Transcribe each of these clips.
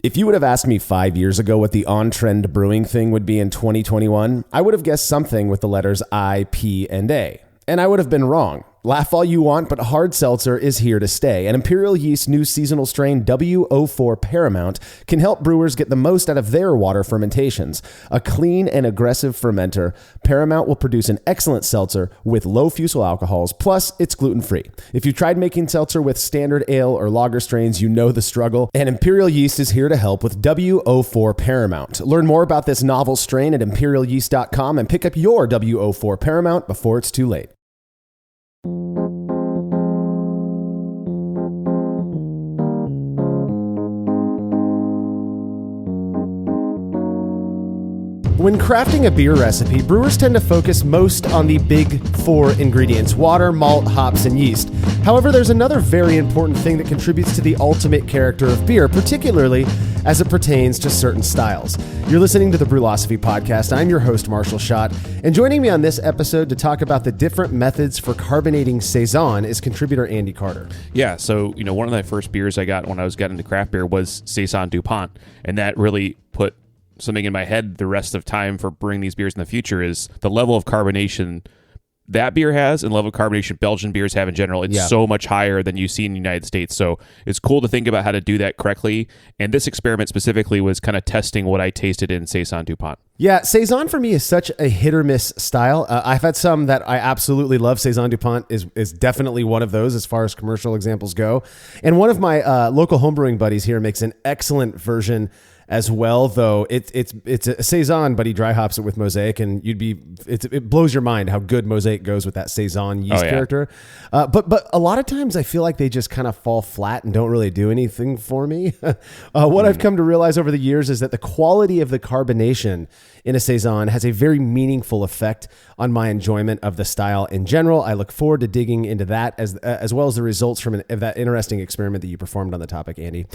If you would have asked me 5 years ago what the on-trend brewing thing would be in 2021, I would have guessed something with the letters I, P, and A. And I would have been wrong. Laugh all you want, but hard seltzer is here to stay. And Imperial Yeast's new seasonal strain W04 Paramount can help brewers get the most out of their water fermentations. A clean and aggressive fermenter, Paramount will produce an excellent seltzer with low fusel alcohols, plus it's gluten-free. If you tried making seltzer with standard ale or lager strains, you know the struggle. And Imperial Yeast is here to help with W04 Paramount. Learn more about this novel strain at imperialyeast.com and pick up your W04 Paramount before it's too late. When crafting a beer recipe, brewers tend to focus most on the big four ingredients: water, malt, hops, and yeast. However, there's another very important thing that contributes to the ultimate character of beer, particularly as it pertains to certain styles. You're listening to the Brewlosophy Podcast. I'm your host, Marshall Schott, and joining me on this episode to talk about the different methods for carbonating Saison is contributor Andy Carter. Yeah, so, one of the first beers I got when I was getting into craft beer was Saison DuPont, and that really put something in my head the rest of time for brewing these beers in the future is the level of carbonation that beer has and level of carbonation Belgian beers have in general. It's so much higher than you see in the United States. So it's cool to think about how to do that correctly. And this experiment specifically was kind of testing what I tasted in Saison DuPont. Yeah, Saison for me is such a hit or miss style. I've had some that I absolutely love. Saison DuPont is definitely one of those as far as commercial examples go. And one of my local homebrewing buddies here makes an excellent version as well, though it's a Saison, but he dry hops it with Mosaic, and it blows your mind how good Mosaic goes with that Saison yeast character. But a lot of times I feel like they just kind of fall flat and don't really do anything for me. What I've come to realize over the years is that the quality of the carbonation in a Saison has a very meaningful effect on my enjoyment of the style in general. I look forward to digging into that as well as the results from that interesting experiment that you performed on the topic, Andy.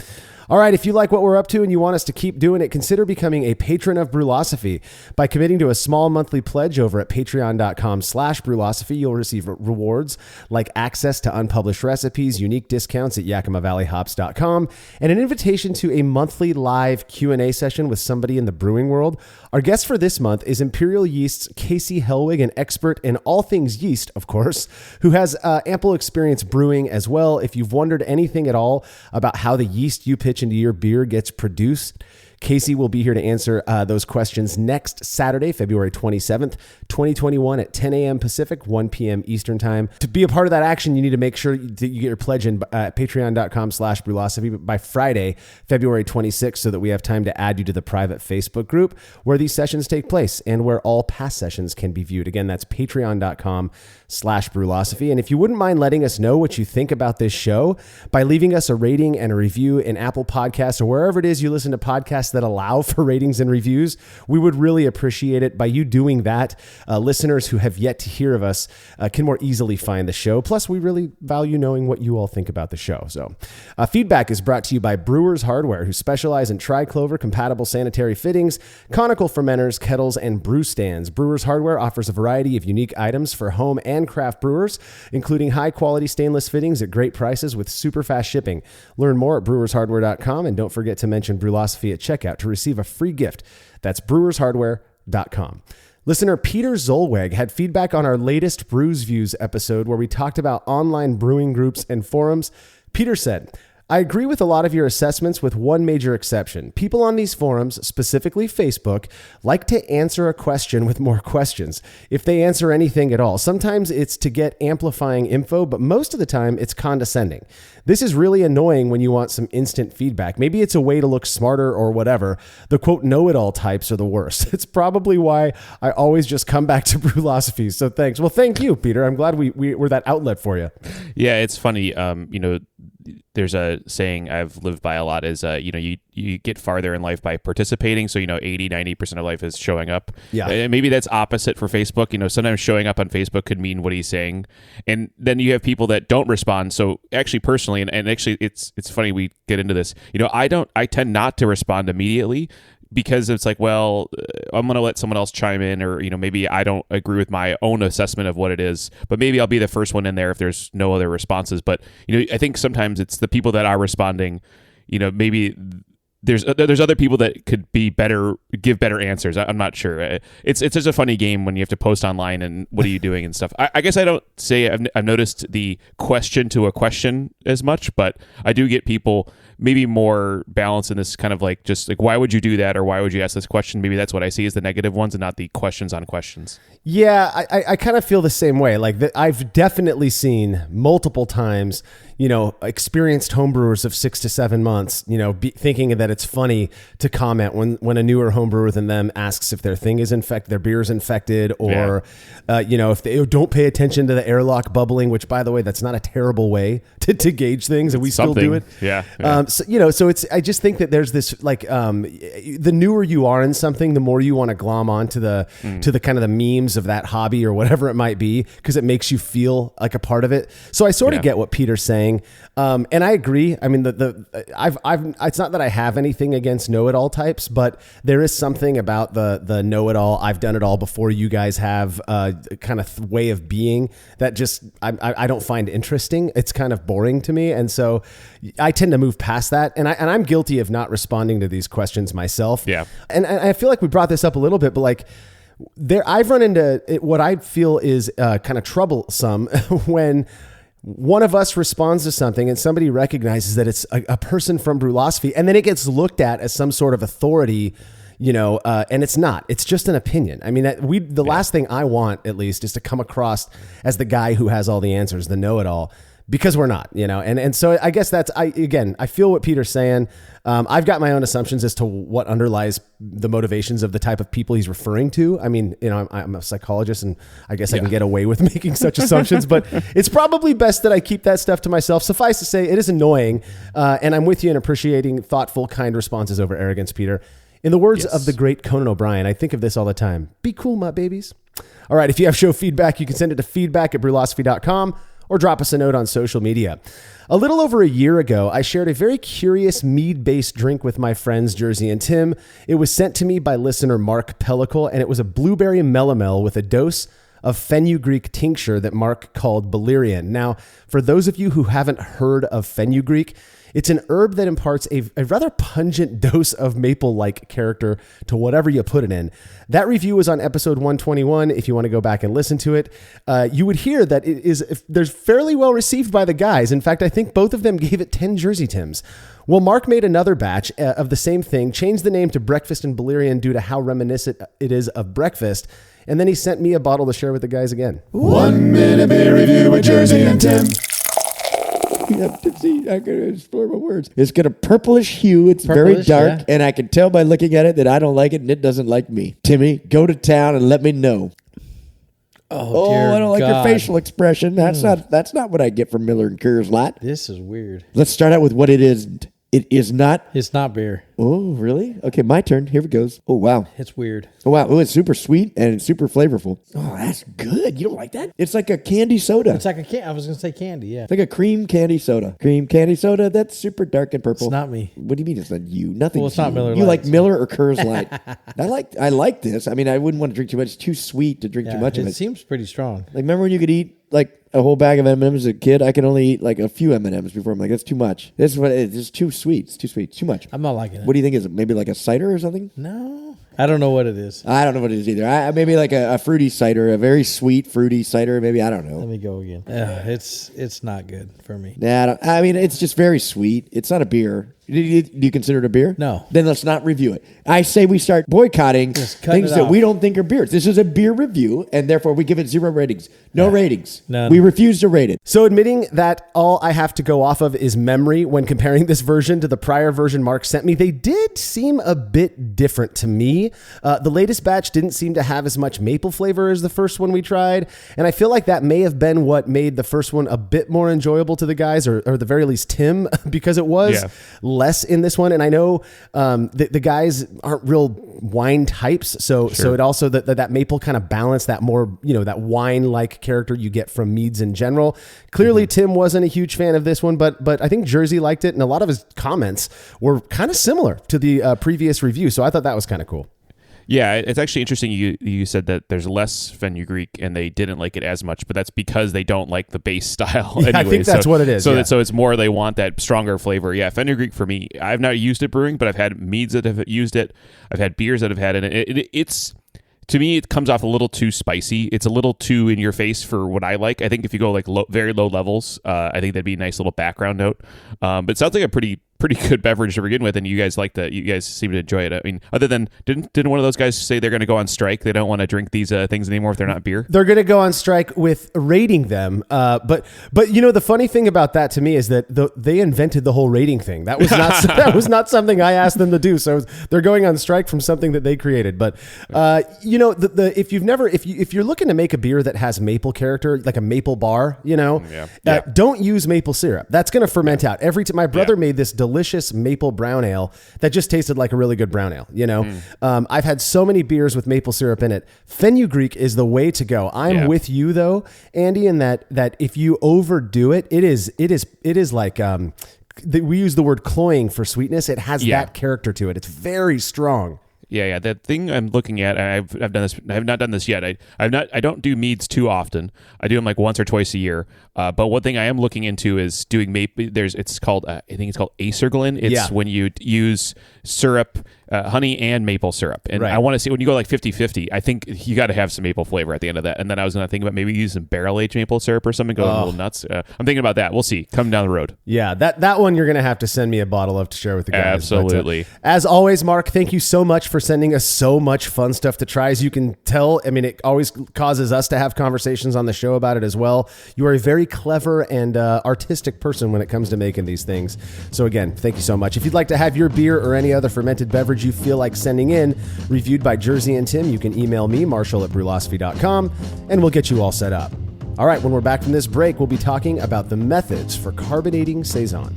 All right, if you like what we're up to and you want us to keep doing it, consider becoming a patron of Brewlosophy. By committing to a small monthly pledge over at patreon.com/Brewlosophy, you'll receive rewards like access to unpublished recipes, unique discounts at YakimaValleyHops.com, and an invitation to a monthly live Q&A session with somebody in the brewing world. Our guest for this month is Imperial Yeast's Casey Helwig, an expert in all things yeast, of course, who has ample experience brewing as well. If you've wondered anything at all about how the yeast you pitch into your beer gets produced, Casey will be here to answer those questions next Saturday, February 27th, 2021 at 10 a.m. Pacific, 1 p.m. Eastern Time. To be a part of that action, you need to make sure that you get your pledge in at patreon.com/Brewlosophy by Friday, February 26th, so that we have time to add you to the private Facebook group where these sessions take place and where all past sessions can be viewed. Again, that's patreon.com/Brewlosophy. And if you wouldn't mind letting us know what you think about this show by leaving us a rating and a review in Apple Podcasts or wherever it is you listen to podcasts that allow for ratings and reviews, we would really appreciate it. By you doing that, listeners who have yet to hear of us can more easily find the show. Plus, we really value knowing what you all think about the show. So feedback is brought to you by Brewers Hardware, who specialize in triclover compatible sanitary fittings, conical fermenters, kettles, and brew stands. Brewers Hardware offers a variety of unique items for home and craft brewers, including high quality stainless fittings at great prices with super fast shipping. Learn more at brewershardware.com, and don't forget to mention Brewlosophy at checkout to receive a free gift. That's brewershardware.com. Listener Peter Zolweg had feedback on our latest Brews Views episode where we talked about online brewing groups and forums. Peter said, I agree with a lot of your assessments with one major exception. People on these forums, specifically Facebook, like to answer a question with more questions, if they answer anything at all. Sometimes it's to get amplifying info, but most of the time it's condescending. This is really annoying when you want some instant feedback. Maybe it's a way to look smarter or whatever. The quote know-it-all types are the worst. It's probably why I always just come back to Brewlosophy. So thanks. Well, thank you, Peter. I'm glad we're that outlet for you. Yeah, it's funny. There's a saying I've lived by a lot is, you get farther in life by participating. So, 80, 90% of life is showing up. Yeah. And maybe that's opposite for Facebook. Sometimes showing up on Facebook could mean what he's saying. And then you have people that don't respond. So actually personally, and actually it's funny we get into this, I tend not to respond immediately because it's like, well, I'm going to let someone else chime in, or, maybe I don't agree with my own assessment of what it is, but maybe I'll be the first one in there if there's no other responses. But, I think sometimes it's the people that are responding, maybe there's other people that could be better, give better answers. I'm not sure. It's just a funny game when you have to post online and what are you doing and stuff. I guess I don't say I've noticed the question to a question as much, but I do get people maybe more balanced in this kind of like just like, why would you do that, or why would you ask this question? Maybe that's what I see as the negative ones and not the questions on questions. Yeah, I kind of feel the same way. Like I've definitely seen multiple times, experienced homebrewers of 6 to 7 months, thinking that it's funny to comment when a newer homebrewer than them asks if their thing is infected, their beer is infected, or, if they don't pay attention to the airlock bubbling, which by the way, that's not a terrible way to gauge things, and we still do it. Yeah. So it's, I just think that there's this like, the newer you are in something, the more you want to glom on to the kind of the memes of that hobby or whatever it might be, because it makes you feel like a part of it. So I sort of get what Peter's saying. And I agree. I mean, it's not that I have anything against know-it-all types, but there is something about the know-it-all, I've done it all before you guys have, kind of way of being that just, I don't find interesting. It's kind of boring to me. And so I tend to move past that. And I'm guilty of not responding to these questions myself. Yeah. And I feel like we brought this up a little bit, but like, I've run into what I feel is kind of troublesome when one of us responds to something and somebody recognizes that it's a person from Brewlosophy, and then it gets looked at as some sort of authority, and it's not. It's just an opinion. I mean, the last thing I want, at least, is to come across as the guy who has all the answers, the know-it-all. Because we're not, and so I guess I feel what Peter's saying. I've got my own assumptions as to what underlies the motivations of the type of people he's referring to. I mean, I'm a psychologist, and I guess I can get away with making such assumptions, but it's probably best that I keep that stuff to myself. Suffice to say, it is annoying, and I'm with you in appreciating thoughtful, kind responses over arrogance, Peter. In the words of the great Conan O'Brien, I think of this all the time. Be cool, my babies. All right, if you have show feedback, you can send it to feedback@brewlosophy.com. or drop us a note on social media. A little over a year ago, I shared a very curious mead-based drink with my friends Jersey and Tim. It was sent to me by listener Mark Pellicle, and it was a blueberry melomel with a dose of fenugreek tincture that Mark called Valerian. Now, for those of you who haven't heard of fenugreek, it's an herb that imparts a rather pungent dose of maple-like character to whatever you put it in. That review was on episode 121. If you want to go back and listen to it, you would hear that there's fairly well received by the guys. In fact, I think both of them gave it 10 Jersey Tims. Well, Mark made another batch of the same thing, changed the name to Breakfast and Valerian due to how reminiscent it is of breakfast, and then he sent me a bottle to share with the guys again. 1 minute beer review with Jersey and Tim. I'm tipsy. I can explore my words. It's got a purplish hue. It's very dark, and I can tell by looking at it that I don't like it, and it doesn't like me. Timmy, go to town and let me know. Oh, dear I don't like your God. facial expression. That's not what I get from Miller and Coors Light. This is weird. Let's start out with what it isn't. It is not. It's not beer. Oh, really? Okay, my turn. Here it goes. Oh, wow. It's weird. Oh, wow. Oh, it's super sweet and it's super flavorful. Oh, that's good. You don't like that? It's like a candy soda. It's like I was going to say candy, yeah. It's like a cream candy soda. Cream candy soda that's super dark and purple. It's not me. What do you mean it's not you? Nothing. Well, it's not Miller You Lite. like Miller or Coors Light? I like this. I mean, I wouldn't want to drink too much. It's too sweet to drink too much of it. It seems pretty strong. Like, remember when you could eat like a whole bag of M&Ms as a kid? I can only eat like a few M&Ms before I'm like, that's too much. This is what it is. It's too sweet. It's too sweet. Too much. I'm not liking it. What do you think? Is it maybe like a cider or something? No. I don't know what it is. I don't know what it is either. Maybe like a fruity cider, a very sweet fruity cider. Maybe, I don't know. Let me go again. It's not good for me. Nah, I mean, it's just very sweet. It's not a beer. Do you consider it a beer? No. Then let's not review it. I say we start boycotting things that we don't think are beers. This is a beer review, and therefore we give it 0 ratings. No ratings. None. We refuse to rate it. So admitting that all I have to go off of is memory when comparing this version to the prior version Mark sent me, they did seem a bit different to me. The latest batch didn't seem to have as much maple flavor as the first one we tried, and I feel like that may have been what made the first one a bit more enjoyable to the guys, or at the very least Tim, because it was less in this one. And I know the guys aren't real wine types, so it also that maple kind of balanced that more, that wine-like character you get from meads in general. Clearly, Tim wasn't a huge fan of this one, but I think Jersey liked it, and a lot of his comments were kind of similar to the previous review. So I thought that was kind of cool. Yeah, it's actually interesting. You said that there's less fenugreek and they didn't like it as much, but that's because they don't like the base style. Yeah, anyway. I think that's what it is. So it's more they want that stronger flavor. Yeah, fenugreek for me, I've not used it brewing, but I've had meads that have used it. I've had beers that have had it. It's to me, it comes off a little too spicy. It's a little too in your face for what I like. I think if you go like very low levels, I think that'd be a nice little background note. But it sounds like a pretty good beverage to begin with, and you guys like that. You guys seem to enjoy it. I mean, other than didn't one of those guys say they're going to go on strike? They don't want to drink these things anymore if they're not beer. They're going to go on strike with rating them. But the funny thing about that to me is that they invented the whole rating thing. That was not something I asked them to do. So they're going on strike from something that they created. But if you're looking to make a beer that has maple character, like a maple bar, don't use maple syrup. That's going to ferment out every time. My brother made this delicious maple brown ale that just tasted like a really good brown ale. I've had so many beers with maple syrup in it. Fenugreek is the way to go. I'm with you though, Andy, in that if you overdo it, it is like we use the word cloying for sweetness. It has that character to it. It's very strong. Yeah. That thing I'm looking at, I've done this. I have not done this yet. I don't do meads too often. I do them like once or twice a year. But one thing I am looking into is doing maple. It's called I think it's called acerglyn. It's when you use syrup, honey and maple syrup. And I want to see when you go like 50-50, I think you got to have some maple flavor at the end of that. And then I was going to think about maybe using barrel aged maple syrup or something. Go a little nuts. I'm thinking about that. We'll see. Come down the road. Yeah, that one you're going to have to send me a bottle of to share with the guys. Absolutely. But, as always, Mark, thank you so much for sending us so much fun stuff to try. As you can tell, I mean, it always causes us to have conversations on the show about it as well. You are a very clever and artistic person when it comes to making these things. So again, thank you so much. If you'd like to have your beer or any other fermented beverage you feel like sending in reviewed by Jersey and Tim, you can email me, marshall@brewlosophy.com, and we'll get you all set up. All right, when we're back from this break, we'll be talking about the methods for carbonating Saison.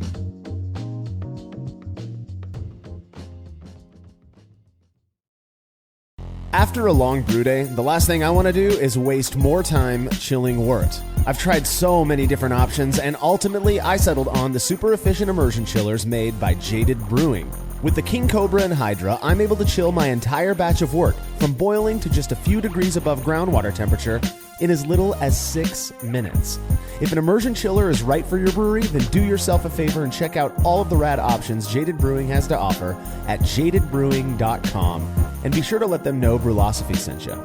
After a long brew day, the last thing I want to do is waste more time chilling wort. I've tried so many different options, and ultimately I settled on the super efficient immersion chillers made by Jaded Brewing. With the King Cobra and Hydra, I'm able to chill my entire batch of wort from boiling to just a few degrees above groundwater temperature in as little as 6 minutes. If an immersion chiller is right for your brewery, then do yourself a favor and check out all of the rad options Jaded Brewing has to offer at jadedbrewing.com, and be sure to let them know Brewlosophy sent you.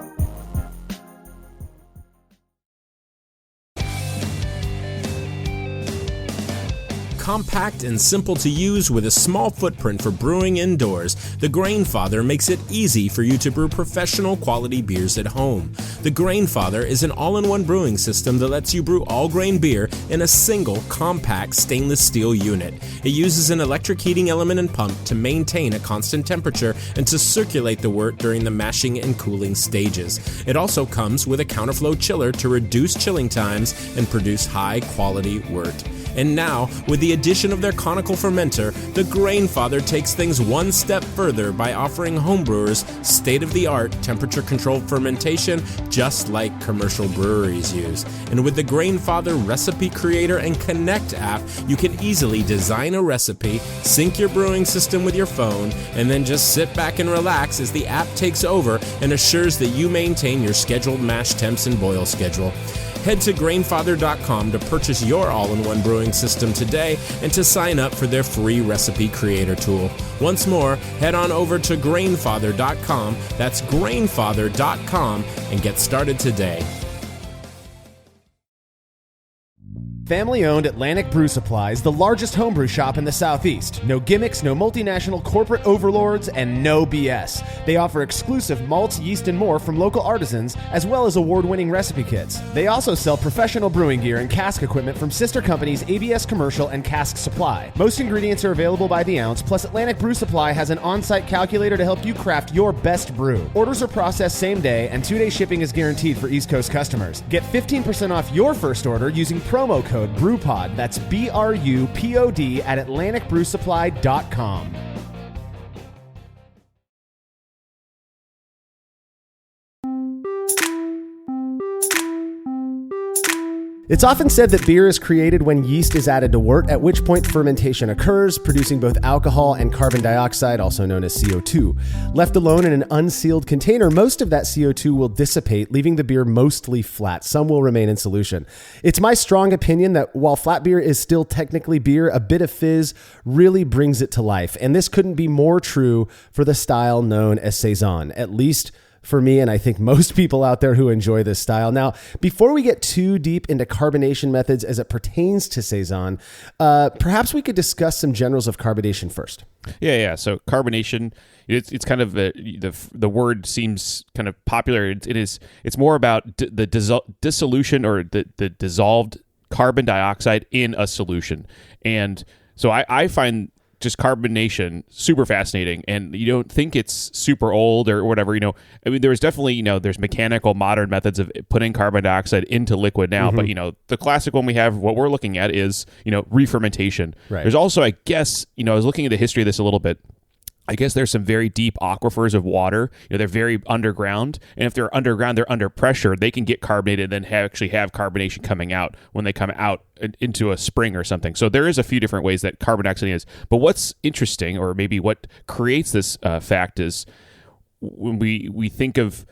Compact and simple to use with a small footprint for brewing indoors, the Grainfather makes it easy for you to brew professional quality beers at home. The Grainfather is an all-in-one brewing system that lets you brew all grain beer in a single compact stainless steel unit. It uses an electric heating element and pump to maintain a constant temperature and to circulate the wort during the mashing and cooling stages. It also comes with a counterflow chiller to reduce chilling times and produce high-quality wort. And now, with the addition of their conical fermenter, the Grainfather takes things one step further by offering homebrewers state-of-the-art temperature-controlled fermentation just like commercial breweries use. And with the Grainfather Recipe Creator and Connect app, you can easily design a recipe, sync your brewing system with your phone, and then just sit back and relax as the app takes over and assures that you maintain your scheduled mash temps and boil schedule. Head to Grainfather.com to purchase your all-in-one brewing system today and to sign up for their free recipe creator tool. Once more, head on over to Grainfather.com, that's Grainfather.com, and get started today. Family-owned Atlantic Brew Supply is the largest homebrew shop in the Southeast. No gimmicks, no multinational corporate overlords, and no BS. They offer exclusive malts, yeast, and more from local artisans, as well as award-winning recipe kits. They also sell professional brewing gear and cask equipment from sister companies ABS Commercial and Cask Supply. Most ingredients are available by the ounce, plus Atlantic Brew Supply has an on-site calculator to help you craft your best brew. Orders are processed same day, and 2-day shipping is guaranteed for East Coast customers. Get 15% off your first order using promo code BREWPOD. That's BRUPOD at AtlanticBrewSupply.com. It's often said that beer is created when yeast is added to wort, at which point fermentation occurs, producing both alcohol and carbon dioxide, also known as CO2. Left alone in an unsealed container, most of that CO2 will dissipate, leaving the beer mostly flat. Some will remain in solution. It's my strong opinion that while flat beer is still technically beer, a bit of fizz really brings it to life. And this couldn't be more true for the style known as Saison, at least for me, and I think most people out there who enjoy this style. Now, before we get too deep into carbonation methods as it pertains to Saison, perhaps we could discuss some generals of carbonation first. Yeah. So carbonation, it's kind of the word seems kind of popular. It's more about the dissolution or the dissolved carbon dioxide in a solution, and so I find just carbonation super fascinating, and you don't think it's super old or whatever. I mean, there's definitely there's mechanical modern methods of putting carbon dioxide into liquid now, but the classic one we have, what we're looking at is re-fermentation. Right. There's also, I guess, I was looking at the history of this a little bit. I guess there's some very deep aquifers of water. They're very underground, and if they're underground, they're under pressure. They can get carbonated and then actually have carbonation coming out when they come out into a spring or something. So there is a few different ways that carbon dioxide is. But what's interesting, or maybe what creates this fact, is when we think of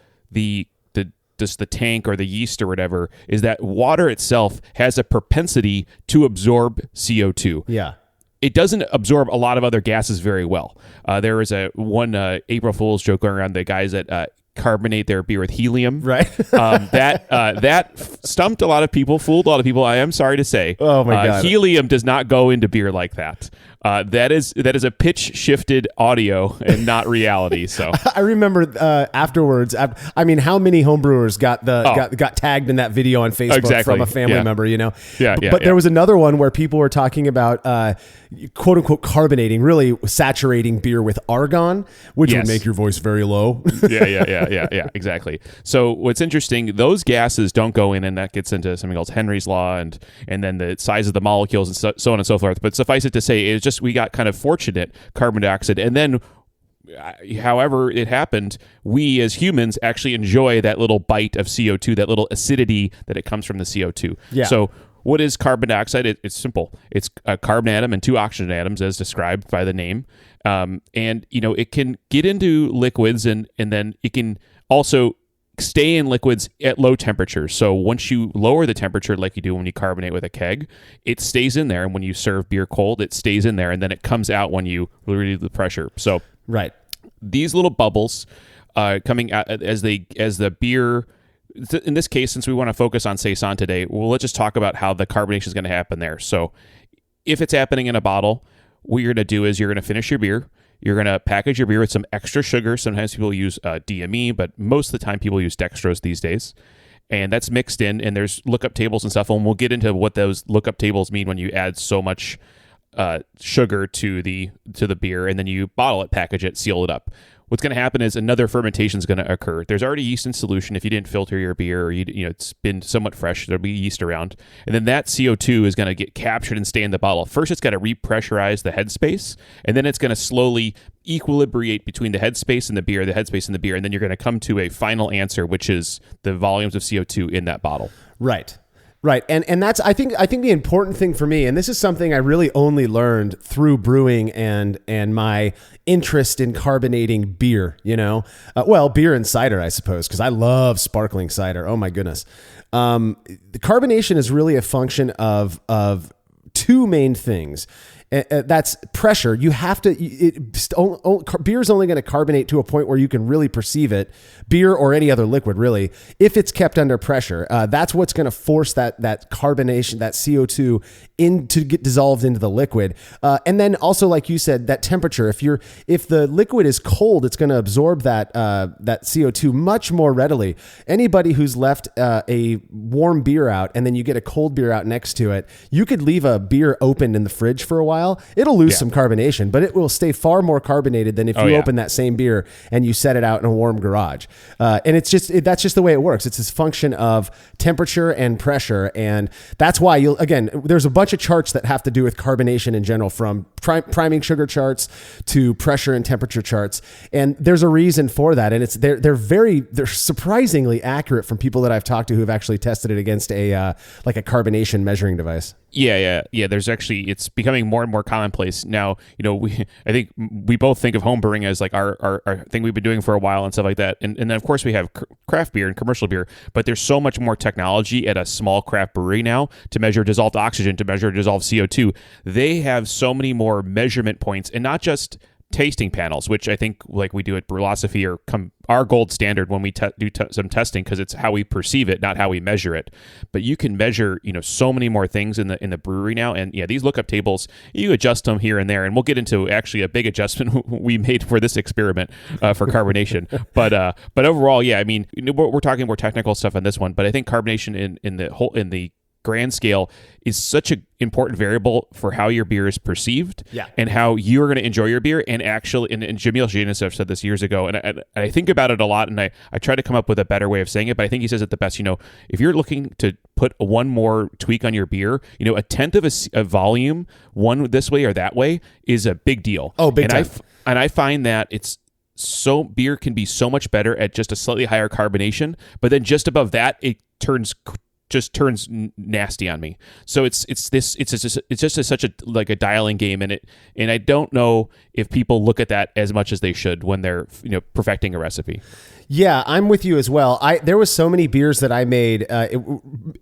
just the tank or the yeast or whatever, is that water itself has a propensity to absorb CO2. Yeah. It doesn't absorb a lot of other gases very well. There was one April Fool's joke going around, the guys that carbonate their beer with helium. Right. That stumped a lot of people, fooled a lot of people, I am sorry to say. Oh, my God. Helium does not go into beer like that. That is a pitch shifted audio and not reality. So I remember afterwards. I mean, how many homebrewers got tagged in that video on Facebook from a family member? But there was another one where people were talking about quote unquote carbonating, really saturating beer with argon, which would make your voice very low. Yeah, exactly. So what's interesting, those gases don't go in, and that gets into something called Henry's law, and then the size of the molecules and so on and so forth. But suffice it to say, it's just we got kind of fortunate carbon dioxide, and then however it happened, we as humans actually enjoy that little bite of CO2, that little acidity that it comes from the CO2. Yeah. So what is carbon dioxide? It's simple. It's a carbon atom and two oxygen atoms as described by the name. And it can get into liquids, and then it can also stay in liquids at low temperatures. So once you lower the temperature, like you do when you carbonate with a keg, it stays in there. And when you serve beer cold, it stays in there, and then it comes out when you relieve the pressure. So right, these little bubbles coming out as the beer. In this case, since we want to focus on Saison today, let's just talk about how the carbonation is going to happen there. So if it's happening in a bottle, what you're going to do is you're going to finish your beer. You're going to package your beer with some extra sugar. Sometimes people use DME, but most of the time people use dextrose these days. And that's mixed in, and there's lookup tables and stuff. And we'll get into what those lookup tables mean when you add so much sugar to the beer, and then you bottle it, package it, seal it up. What's going to happen is another fermentation is going to occur. There's already yeast in solution. If you didn't filter your beer, or it's been somewhat fresh, there'll be yeast around, and then that CO2 is going to get captured and stay in the bottle. First, it's got to repressurize the headspace, and then it's going to slowly equilibrate between the headspace and the beer, and then you're going to come to a final answer, which is the volumes of CO2 in that bottle. Right. Right. And that's, I think the important thing for me, and this is something I really only learned through brewing and my interest in carbonating beer, beer and cider, I suppose, because I love sparkling cider. Oh my goodness. The carbonation is really a function of two main things. That's pressure. You have to. Beer is only going to carbonate to a point where you can really perceive it. Beer or any other liquid, really, if it's kept under pressure. That's what's going to force that carbonation, that CO2, to get dissolved into the liquid. And then also, like you said, that temperature. If the liquid is cold, it's going to absorb that CO2 much more readily. Anybody who's left a warm beer out and then you get a cold beer out next to it, you could leave a beer open in the fridge for a while, while, it'll lose some carbonation, but it will stay far more carbonated than if you open that same beer and you set it out in a warm garage. And it's just that's just the way it works. It's this function of temperature and pressure, and that's why there's a bunch of charts that have to do with carbonation in general, from priming sugar charts to pressure and temperature charts, and there's a reason for that. And they're surprisingly accurate from people that I've talked to who have actually tested it against a carbonation measuring device. Yeah. There's actually, it's becoming more and more commonplace now. I think we both think of home brewing as like our thing we've been doing for a while and stuff like that. And then of course we have craft beer and commercial beer, but there's so much more technology at a small craft brewery now to measure dissolved oxygen, to measure dissolved CO2. They have so many more measurement points, and not just tasting panels, which I think like we do at Brewlosophy are our gold standard when we do some testing, because it's how we perceive it, not how we measure it. But you can measure, so many more things in the brewery now. And these lookup tables, you adjust them here and there, and we'll get into actually a big adjustment we made for this experiment for carbonation. But overall, we're talking more technical stuff on this one. But I think carbonation in the grand scale is such an important variable for how your beer is perceived and how you're going to enjoy your beer. And actually, and Jamil Janus said this years ago, and I think about it a lot, and I try to come up with a better way of saying it, but I think he says it the best. If you're looking to put one more tweak on your beer, a tenth of a volume, one this way or that way, is a big deal. Oh, big time. And I find that beer can be so much better at just a slightly higher carbonation, but then just above that, it turns nasty on me. So it's just such a dialing game, and I don't know if people look at that as much as they should when they're perfecting a recipe. Yeah, I'm with you as well. There was so many beers that I made,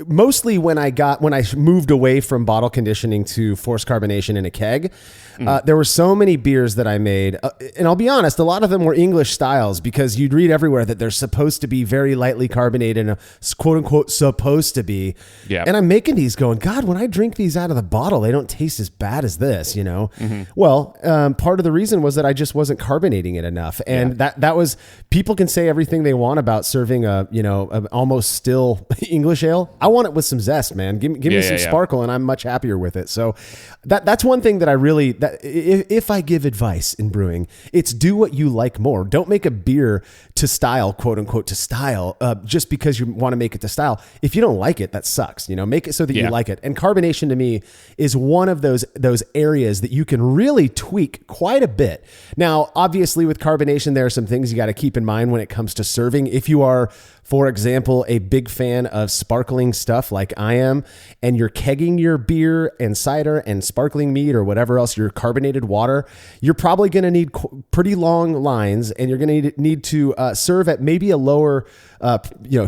mostly when I moved away from bottle conditioning to forced carbonation in a keg. There were so many beers that I made, and I'll be honest, a lot of them were English styles, because you'd read everywhere that they're supposed to be very lightly carbonated and quote unquote supposed to be. Yeah. And I'm making these going, God, when I drink these out of the bottle, they don't taste as bad as this, Mm-hmm. Well, part of the reason was that I just wasn't carbonating it enough, and that was, people can say everything they want about serving a almost still English ale. I want it with some zest, man. Give me some sparkle, and I'm much happier with it. So that's one thing that I really, if I give advice in brewing, it's do what you like more. Don't make a beer to style, quote unquote, to style, just because you want to make it to style. If you don't like it, that sucks. Make it so that you like it. And carbonation to me is one of those areas that you can really tweak quite a bit. Now, obviously with carbonation, there are some things you got to keep in mind when it comes to serving. If you are, for example, a big fan of sparkling stuff like I am, and you're kegging your beer and cider and sparkling mead or whatever else, your carbonated water, you're probably going to need pretty long lines, and you're going to need to serve at maybe a lower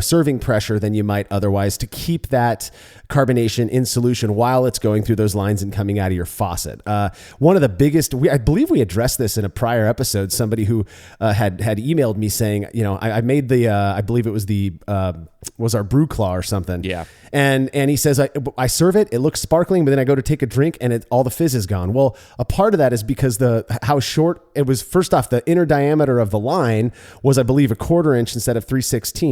serving pressure than you might otherwise, to keep that carbonation in solution while it's going through those lines and coming out of your faucet. One of the biggest, I believe we addressed this in a prior episode, somebody who had emailed me saying, I made I believe it was our brew claw or something. Yeah. And he says, I serve it looks sparkling, but then I go to take a drink and all the fizz is gone. Well, a part of that is because how short it was. First off, the inner diameter of the line was, I believe, 1/4 inch instead of 3/16.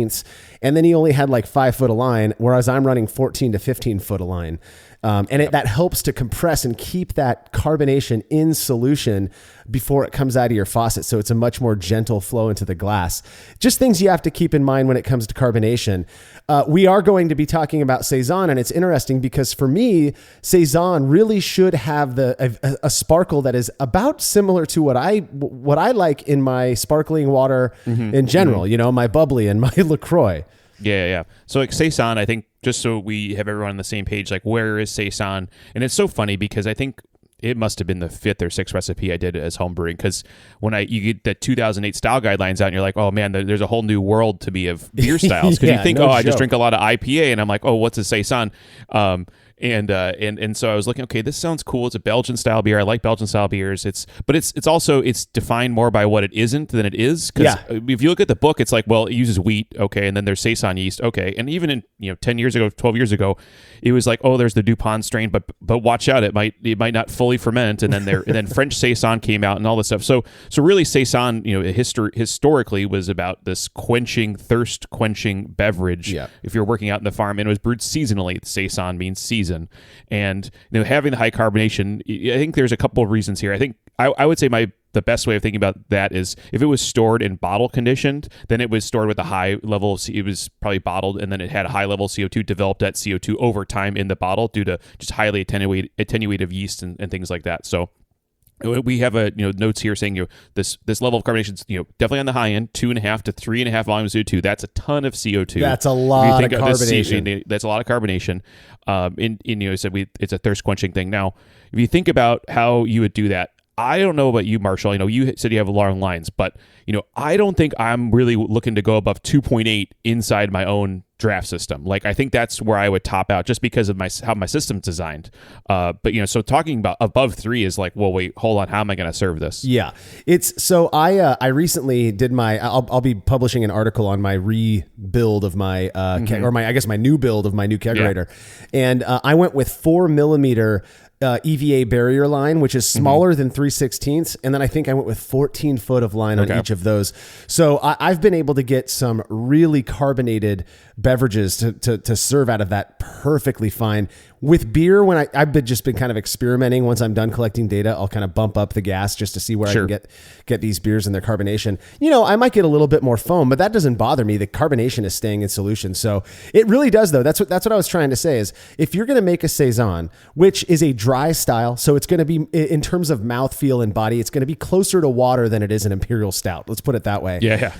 And then he only had like 5 foot of line, whereas I'm running 14 to 15 foot of line. That helps to compress and keep that carbonation in solution before it comes out of your faucet. So it's a much more gentle flow into the glass. Just things you have to keep in mind when it comes to carbonation. We are going to be talking about Saison, and it's interesting because for me, Saison really should have a sparkle that is about similar to what I like in my sparkling water in general, my bubbly and my LaCroix. Yeah. So like Saison, I think, just so we have everyone on the same page, like where is Saison? And it's so funny because I think it must have been the 5th or 6th recipe I did as home brewing, because when you get the 2008 style guidelines out and you're like, oh man, there's a whole new world to me of beer styles, because you think, I just drink a lot of IPA, and I'm like, oh, what's a Saison? And so I was looking, okay, this sounds cool. It's a Belgian style beer. I like Belgian style beers. But it's also defined more by what it isn't than it is. Because if you look at the book, it's like, well, it uses wheat, okay, and then there's Saison yeast, okay, and even in 10 years ago, 12 years ago, it was like, oh, there's the DuPont strain, but watch out, it might not fully ferment, and then French Saison came out and all this stuff. So really, Saison, historically was about this thirst quenching beverage. Yeah. If you're working out in the farm, and it was brewed seasonally. Saison means season. season. And having the high carbonation, I think there's a couple of reasons here. I think I would say the best way of thinking about that is if it was stored in bottle conditioned, then it was stored with a high level of it was probably bottled, and then it had a high level of CO2, developed that CO2 over time in the bottle due to just highly attenuative yeast and things like that. So we have notes here saying this level of carbonation is definitely on the high end, 2.5 to 3.5 volumes of CO2. That's a ton of CO2. That's a lot of carbonation. That's a lot of carbonation. I said it's a thirst quenching thing. Now, if you think about how you would do that, I don't know about you, Marshall. You said you have long lines, but I don't think I'm really looking to go above 2.8 inside my own draft system. Like, I think that's where I would top out, just because of how my system's designed. But so talking about above 3 is like, well, wait, hold on, how am I going to serve this? Yeah, it's so I recently did I'll be publishing an article on my rebuild of my or my new build of my new kegerator, and I went with 4 millimeter. EVA barrier line, which is smaller than 3/16, and then I think I went with 14 foot of line on each of those. So I've been able to get some really carbonated beverages to serve out of that perfectly fine. With beer, when I've just been kind of experimenting. Once I'm done collecting data, I'll kind of bump up the gas just to see where I can get these beers and their carbonation. I might get a little bit more foam, but that doesn't bother me. The carbonation is staying in solution. So it really does, though. That's what I was trying to say is if you're going to make a Saison, which is a dry style, so it's going to be, in terms of mouthfeel and body, it's going to be closer to water than it is an imperial stout. Let's put it that way. Yeah.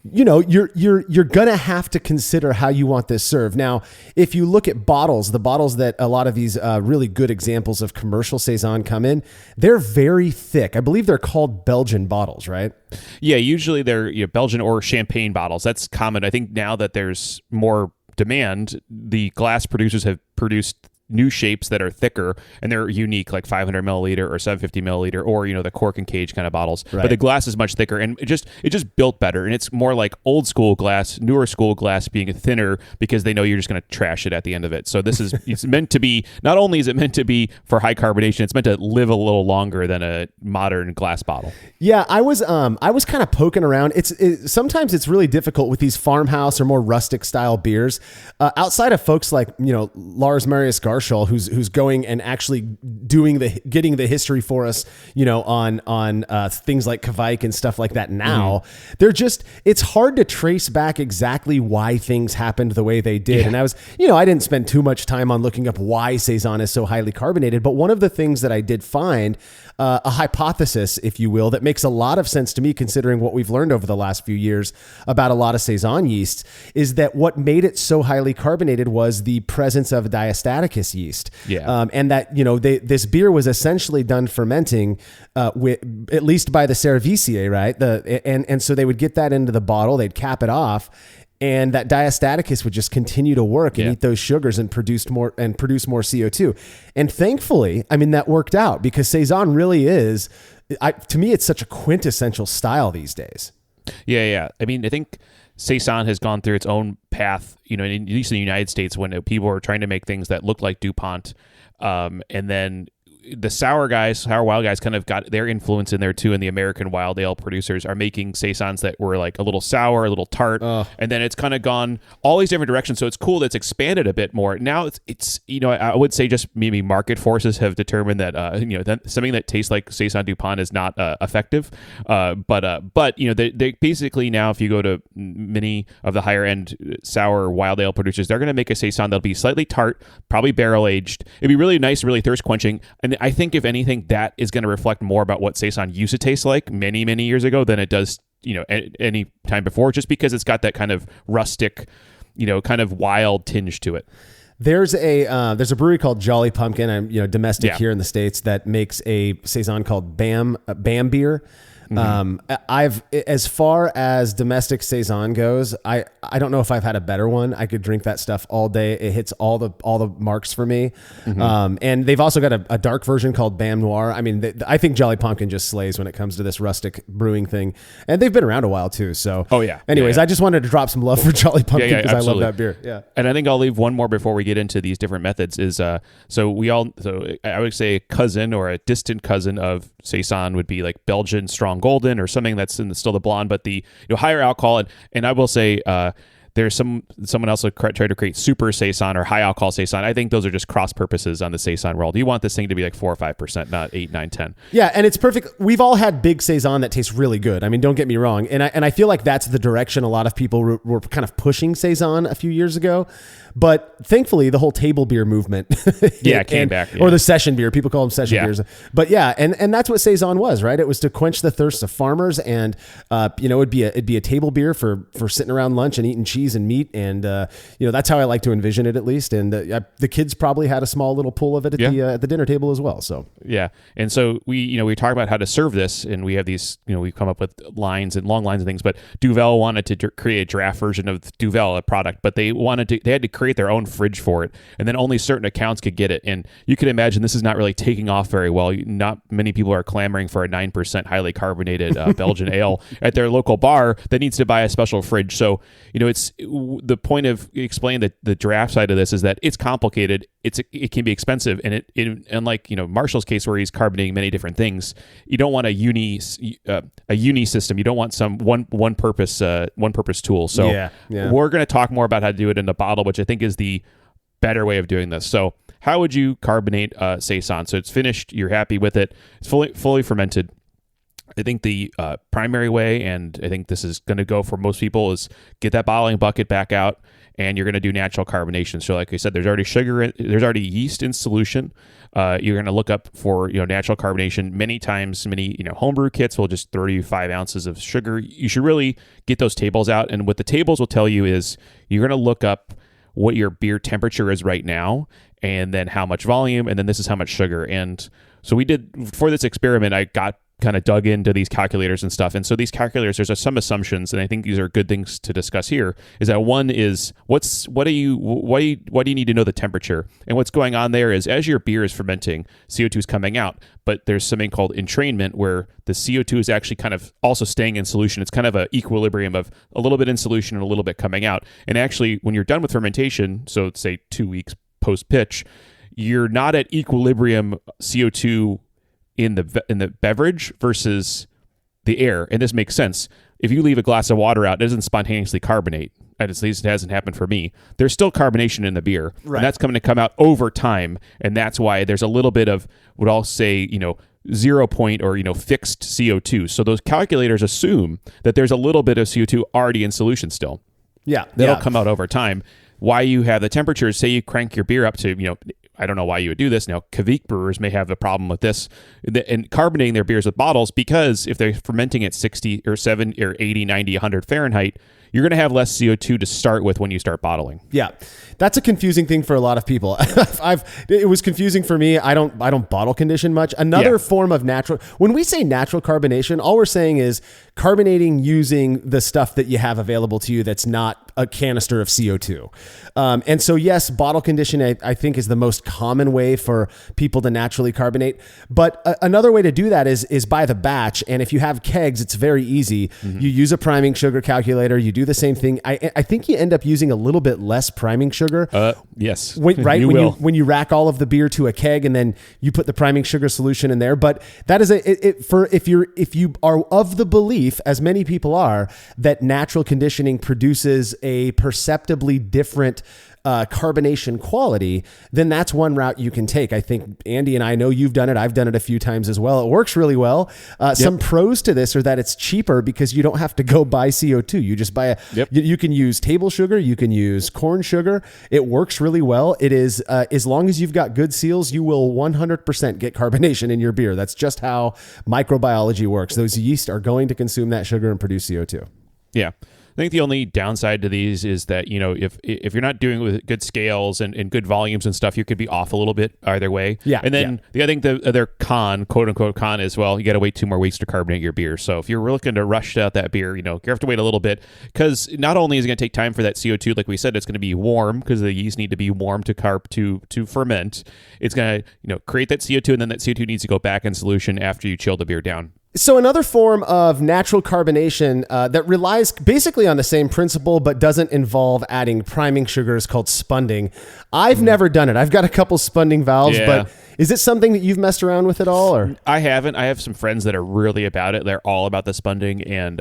You're gonna have to consider how you want this served. Now, if you look at bottles, the bottles that a lot of these really good examples of commercial Saison come in, they're very thick. I believe they're called Belgian bottles, right? Yeah, usually they're Belgian or champagne bottles. That's common. I think now that there's more demand, the glass producers have produced new shapes that are thicker and they're unique, like 500 milliliter or 750 milliliter, or the cork and cage kind of bottles. Right. But the glass is much thicker, and it just built better, and it's more like old school glass, newer school glass being thinner because they know you're just going to trash it at the end of it. So this is it's meant to be. Not only is it meant to be for high carbonation, it's meant to live a little longer than a modern glass bottle. Yeah, I was kind of poking around. Sometimes it's really difficult with these farmhouse or more rustic style beers. Outside of folks like Lars Marius Garschel, who's going and actually getting the history for us, on things like Kvike and stuff like that. Now it's hard to trace back exactly why things happened the way they did. And I was, I didn't spend too much time on looking up why Saison is so highly carbonated, but one of the things that I did find, a hypothesis, if you will, that makes a lot of sense to me considering what we've learned over the last few years about a lot of Saison yeasts, is that what made it so highly carbonated was the presence of diastaticus yeast. Yeah. And that, this beer was essentially done fermenting, with, at least by the Cerevisiae, right? And so they would get that into the bottle, they'd cap it off, and that diastaticus would just continue to work and eat those sugars and produce more CO2. And thankfully, that worked out, because Saison really is, to me, it's such a quintessential style these days. Yeah. I think Saison has gone through its own path, at least in the United States, when people were trying to make things that looked like DuPont, and then the sour wild guys kind of got their influence in there too, and the American wild ale producers are making Saisons that were like a little sour, a little tart, and then it's kind of gone all these different directions. So it's cool that it's expanded a bit more. Now it's I would say just maybe market forces have determined that that something that tastes like Saison DuPont is not effective. But they basically now, if you go to many of the higher end sour wild ale producers, they're going to make a Saison that'll be slightly tart, probably barrel aged. It'd be really nice, really thirst quenching. And I think, if anything, that is going to reflect more about what Saison used to taste like many, many years ago than it does, any time before, just because it's got that kind of rustic, kind of wild tinge to it. There's a brewery called Jolly Pumpkin, domestic here in the States, that makes a Saison called Bam Beer. As far as domestic Saison goes, I don't know if I've had a better one. I could drink that stuff all day. It hits all the marks for me. And they've also got a dark version called Bam Noir. I think Jolly Pumpkin just slays when it comes to this rustic brewing thing, and they've been around a while too. So, anyways, I just wanted to drop some love for Jolly Pumpkin because I love that beer. Yeah, and I think I'll leave one more before we get into these different methods. Is I would say a cousin or a distant cousin of Saison would be like Belgian Strong Golden or something that's still the blonde, but the higher alcohol. And I will say There's someone else tried to create super Saison or high alcohol Saison. I think those are just cross purposes on the Saison world. You want this thing to be like 4 or 5%, not 8, 9, 10. Yeah, and it's perfect. We've all had big Saison that tastes really good. I mean, don't get me wrong. And I feel like that's the direction a lot of people were kind of pushing Saison a few years ago. But thankfully, the whole table beer movement came back. Or the session beer. People call them session beers. But yeah, and that's what Saison was, right? It was to quench the thirst of farmers, and it'd be a table beer for sitting around lunch and eating cheese and meat, and that's how I like to envision it, at least. And the kids probably had a small little pull of it at the dinner table as well. So yeah, and so we talk about how to serve this, and we have these we've come up with lines and long lines and things. But Duvel wanted to create a draft version of Duvel, a product, but they had to create their own fridge for it, and then only certain accounts could get it. And you can imagine this is not really taking off very well. Not many people are clamoring for a 9% highly carbonated Belgian ale at their local bar that needs to buy a special fridge. So it's the point of explaining the draft side of this is that it's complicated. It can be expensive, and it unlike Marshall's case where he's carbonating many different things, you don't want a uni system. You don't want some one purpose tool. So we're going to talk more about how to do it in the bottle, which I think is the better way of doing this. So how would you carbonate Saison? So it's finished. You're happy with it. It's fully fermented. I think the primary way, and I think this is going to go for most people, is get that bottling bucket back out, and you're going to do natural carbonation. So like I said, there's already sugar, there's already yeast in solution. You're going to look up for natural carbonation. Many homebrew kits will just throw you 5 ounces of sugar. You should really get those tables out, and what the tables will tell you is you're going to look up what your beer temperature is right now, and then how much volume, and then this is how much sugar. And so we did, for this experiment, I got kind of dug into these calculators and stuff. And so these calculators, there's some assumptions, and I think these are good things to discuss here, is that one is why do you need to know the temperature? And what's going on there is as your beer is fermenting, CO2 is coming out, but there's something called entrainment where the CO2 is actually kind of also staying in solution. It's kind of an equilibrium of a little bit in solution and a little bit coming out. And actually, when you're done with fermentation, so say 2 weeks post pitch, you're not at equilibrium CO2 in the beverage versus the air. And this makes sense. If you leave a glass of water out, it doesn't spontaneously carbonate. At least it hasn't happened for me. There's still carbonation in the beer. Right. And that's going to come out over time. And that's why there's a little bit of what I'll say, 0 point or, fixed CO2. So those calculators assume that there's a little bit of CO2 already in solution still. Yeah. That'll come out over time. Why you have the temperatures, say you crank your beer up to, I don't know why you would do this. Now, Kvik brewers may have a problem with this and carbonating their beers with bottles, because if they're fermenting at 60 or 70 or 80, 90, 100 Fahrenheit, you're going to have less CO2 to start with when you start bottling. Yeah. That's a confusing thing for a lot of people. It was confusing for me. I don't bottle condition much. Another form of natural, when we say natural carbonation, all we're saying is carbonating using the stuff that you have available to you that's not a canister of CO2. And so, yes, bottle condition, I think, is the most common way for people to naturally carbonate. But another way to do that is by the batch. And if you have kegs, it's very easy. Mm-hmm. You use a priming sugar calculator. You do the same thing. I think you end up using a little bit less priming sugar. Yes. When you rack all of the beer to a keg and then you put the priming sugar solution in there. But that is if you are of the belief, as many people are, that natural conditioning produces a perceptibly different carbonation quality, then that's one route you can take. I think Andy and I know you've done it. I've done it a few times as well. It works really well. Some pros to this are that it's cheaper because you don't have to go buy CO2. You just buy you can use table sugar. You can use corn sugar. It works really well. It is, as long as you've got good seals, you will 100% get carbonation in your beer. That's just how microbiology works. Those yeast are going to consume that sugar and produce CO2. Yeah. I think the only downside to these is that, if you're not doing it with good scales and good volumes and stuff, you could be off a little bit either way. Yeah. And then I think the other quote unquote con is, well, you got to wait 2 more weeks to carbonate your beer. So if you're looking to rush out that beer, you have to wait a little bit, because not only is it going to take time for that CO2, like we said, it's going to be warm because the yeast need to be warm to ferment. It's going to, create that CO2, and then that CO2 needs to go back in solution after you chill the beer down. So another form of natural carbonation that relies basically on the same principle but doesn't involve adding priming sugar is called spunding. I've never done it. I've got a couple spunding valves, but is it something that you've messed around with at all? Or I haven't. I have some friends that are really about it. They're all about the spunding, and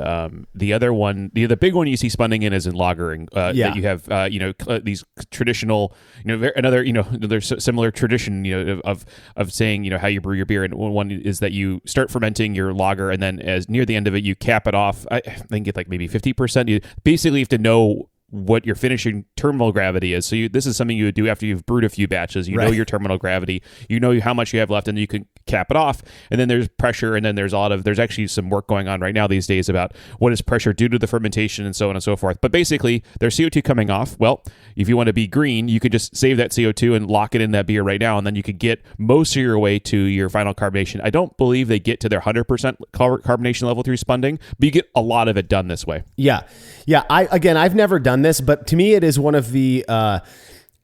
the other one, the big one you see spunding in is in lagering. That you have, these traditional, there's similar tradition, of saying, how you brew your beer, and one is that you start fermenting your lager, and then as near the end of it, you cap it off. I think it's like maybe 50%. You basically have to know what your finishing terminal gravity is. So this is something you would do after you've brewed a few batches. You know your terminal gravity. You know how much you have left, and you can cap it off. And then there's pressure, and then there's there's actually some work going on right now these days about what is pressure due to the fermentation and so on and so forth. But basically, there's CO2 coming off. Well, if you want to be green, you could just save that CO2 and lock it in that beer right now, and then you could get most of your way to your final carbonation. I don't believe they get to their 100% carbonation level through spunding, but you get a lot of it done this way. Yeah. I've never done this, but to me, it is one of the.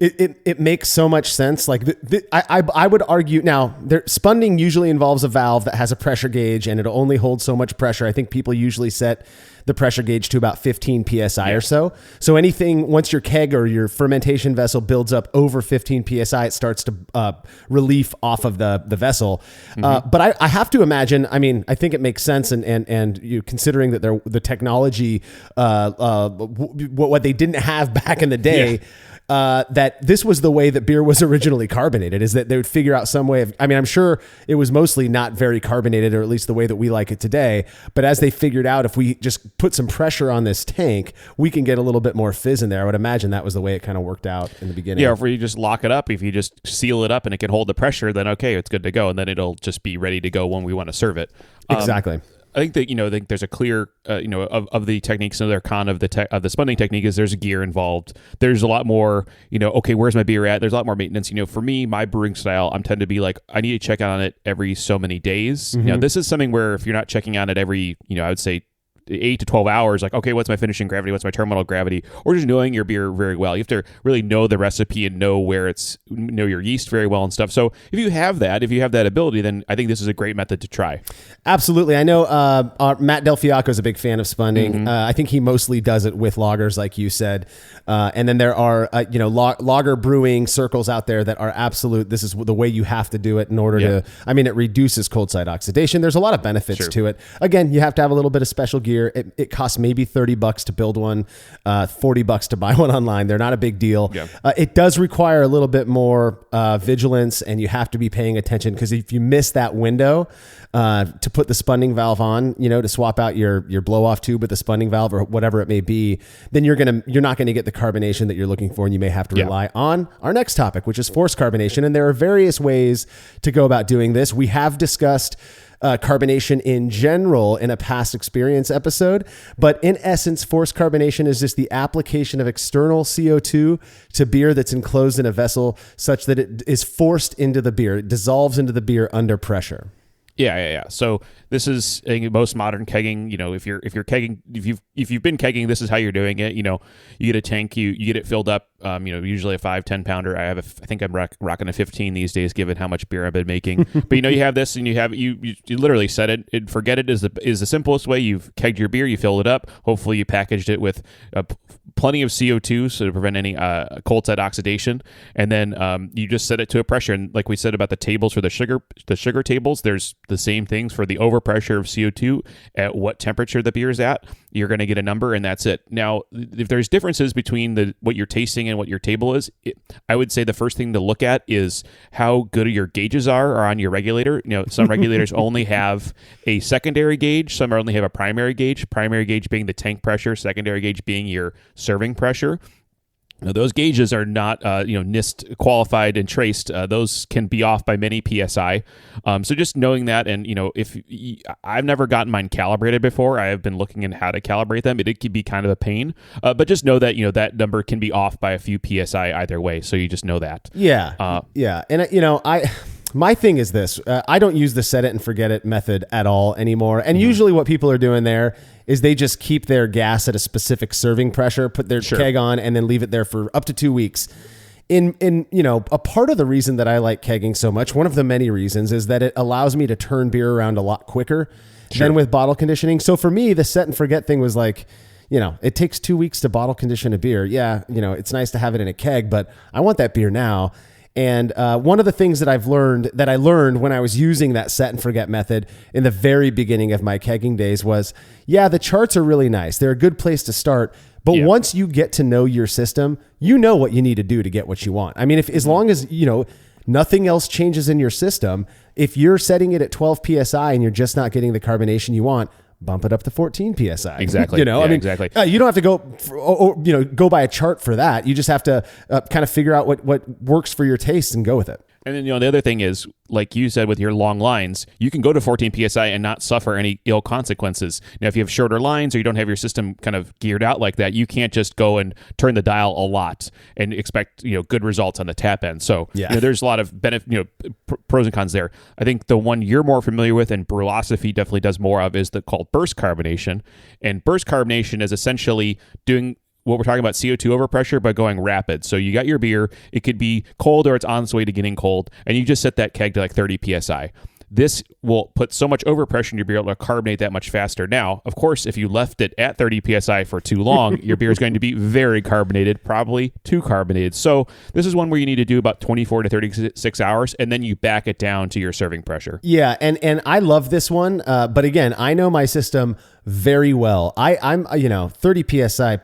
It makes so much sense. Like I would argue now, spunding usually involves a valve that has a pressure gauge, and it'll only hold so much pressure. I think people usually set the pressure gauge to about 15 psi or so. So anything once your keg or your fermentation vessel builds up over 15 psi, it starts to relief off of the vessel. But I have to imagine. I mean, I think it makes sense, and you considering that the technology, what they didn't have back in the day. Yeah. That this was the way that beer was originally carbonated, is that they would figure out some way of, I mean, I'm sure it was mostly not very carbonated, or at least the way that we like it today. But as they figured out, if we just put some pressure on this tank, we can get a little bit more fizz in there. I would imagine that was the way it kind of worked out in the beginning. Yeah, or if you just lock it up, if you just seal it up and it can hold the pressure, then okay, it's good to go. And then it'll just be ready to go when we want to serve it. Exactly. I think that there's a clear of the techniques. Another con of the spunding technique is there's gear involved. There's a lot more okay, where's my beer at? There's a lot more maintenance. For me, my brewing style, I'm tend to be like, I need to check on it every so many days. This is something where if you're not checking on it every I would say 8 to 12 hours, like, okay, what's my finishing gravity? What's my terminal gravity? Or just knowing your beer very well. You have to really know the recipe and know know your yeast very well and stuff. So if you have that ability, then I think this is a great method to try. Absolutely. I know Matt Del Fiacco is a big fan of spunding. I think he mostly does it with lagers, like you said. And then there are, lager brewing circles out there that are absolute. This is the way you have to do it in order to, it reduces cold side oxidation. There's a lot of benefits to it. Again, you have to have a little bit of special gear. It costs maybe $30 to build one, $40 to buy one online. They're not a big deal. Yeah. It does require a little bit more vigilance, and you have to be paying attention, because if you miss that window to put the spunding valve on, to swap out your blow off tube with the spunding valve or whatever it may be, then you're not going to get the carbonation that you're looking for, and you may have to rely on our next topic, which is forced carbonation. And there are various ways to go about doing this. We have discussed carbonation in general in a past experience episode, but in essence, forced carbonation is just the application of external CO2 to beer that's enclosed in a vessel such that it is forced into the beer. It dissolves into the beer under pressure. Yeah. So this is most modern kegging. If you're kegging, if you've been kegging, this is how you're doing it. You get a tank, you get it filled up. Usually a 5-10 pounder. I think I'm rocking a 15 these days, given how much beer I've been making. But you have this, and you literally set it and forget it is the simplest way. You've kegged your beer, you filled it up. Hopefully you packaged it with plenty of CO2 so to prevent any cold side oxidation, and then you just set it to a pressure. And like we said about the tables for the sugar tables, there's the same things for the overpressure of CO2 at what temperature the beer is at. You're going to get a number, and that's it. Now, if there's differences between what you're tasting and what your table is, I would say the first thing to look at is how good your gauges are on your regulator. Some regulators only have a secondary gauge. Some only have a primary gauge. Primary gauge being the tank pressure, secondary gauge being your serving pressure. Now, those gauges are not, NIST qualified and traced. Those can be off by many PSI. So just knowing that, and if I've never gotten mine calibrated before, I have been looking in how to calibrate them. It could be kind of a pain, but just know that that number can be off by a few PSI either way. So you just know that. Yeah, yeah, and my thing is this: I don't use the set it and forget it method at all anymore. And usually, what people are doing there is they just keep their gas at a specific serving pressure, put their keg on, and then leave it there for up to 2 weeks. In a part of the reason that I like kegging so much, one of the many reasons, is that it allows me to turn beer around a lot quicker. than with bottle conditioning. So for me, the set and forget thing was like, it takes 2 weeks to bottle condition a beer. Yeah, it's nice to have it in a keg, but I want that beer now. And one of the things that I learned when I was using that set and forget method in the very beginning of my kegging days was, the charts are really nice. They're a good place to start. But once you get to know your system, you know what you need to do to get what you want. I mean, as long as, nothing else changes in your system, if you're setting it at 12 PSI and you're just not getting the carbonation you want, bump it up to 14 PSI. Exactly. Exactly. You don't have to go by a chart for that. You just have to kind of figure out what works for your taste and go with it. And then, the other thing is, like you said, with your long lines, you can go to 14 PSI and not suffer any ill consequences. Now, if you have shorter lines or you don't have your system kind of geared out like that, you can't just go and turn the dial a lot and expect, good results on the tap end. So, there's a lot of pros and cons there. I think the one you're more familiar with and Brewosophy definitely does more of is called burst carbonation. And burst carbonation is essentially doing what we're talking about, CO2 overpressure, but going rapid. So you got your beer, it could be cold or it's on its way to getting cold, and you just set that keg to like 30 PSI. This will put so much overpressure in your beer, it'll carbonate that much faster. Now, of course, if you left it at 30 PSI for too long, your beer is going to be very carbonated, probably too carbonated. So this is one where you need to do about 24 to 36 hours, and then you back it down to your serving pressure. Yeah, and I love this one, but again, I know my system very well. I'm 30 PSI,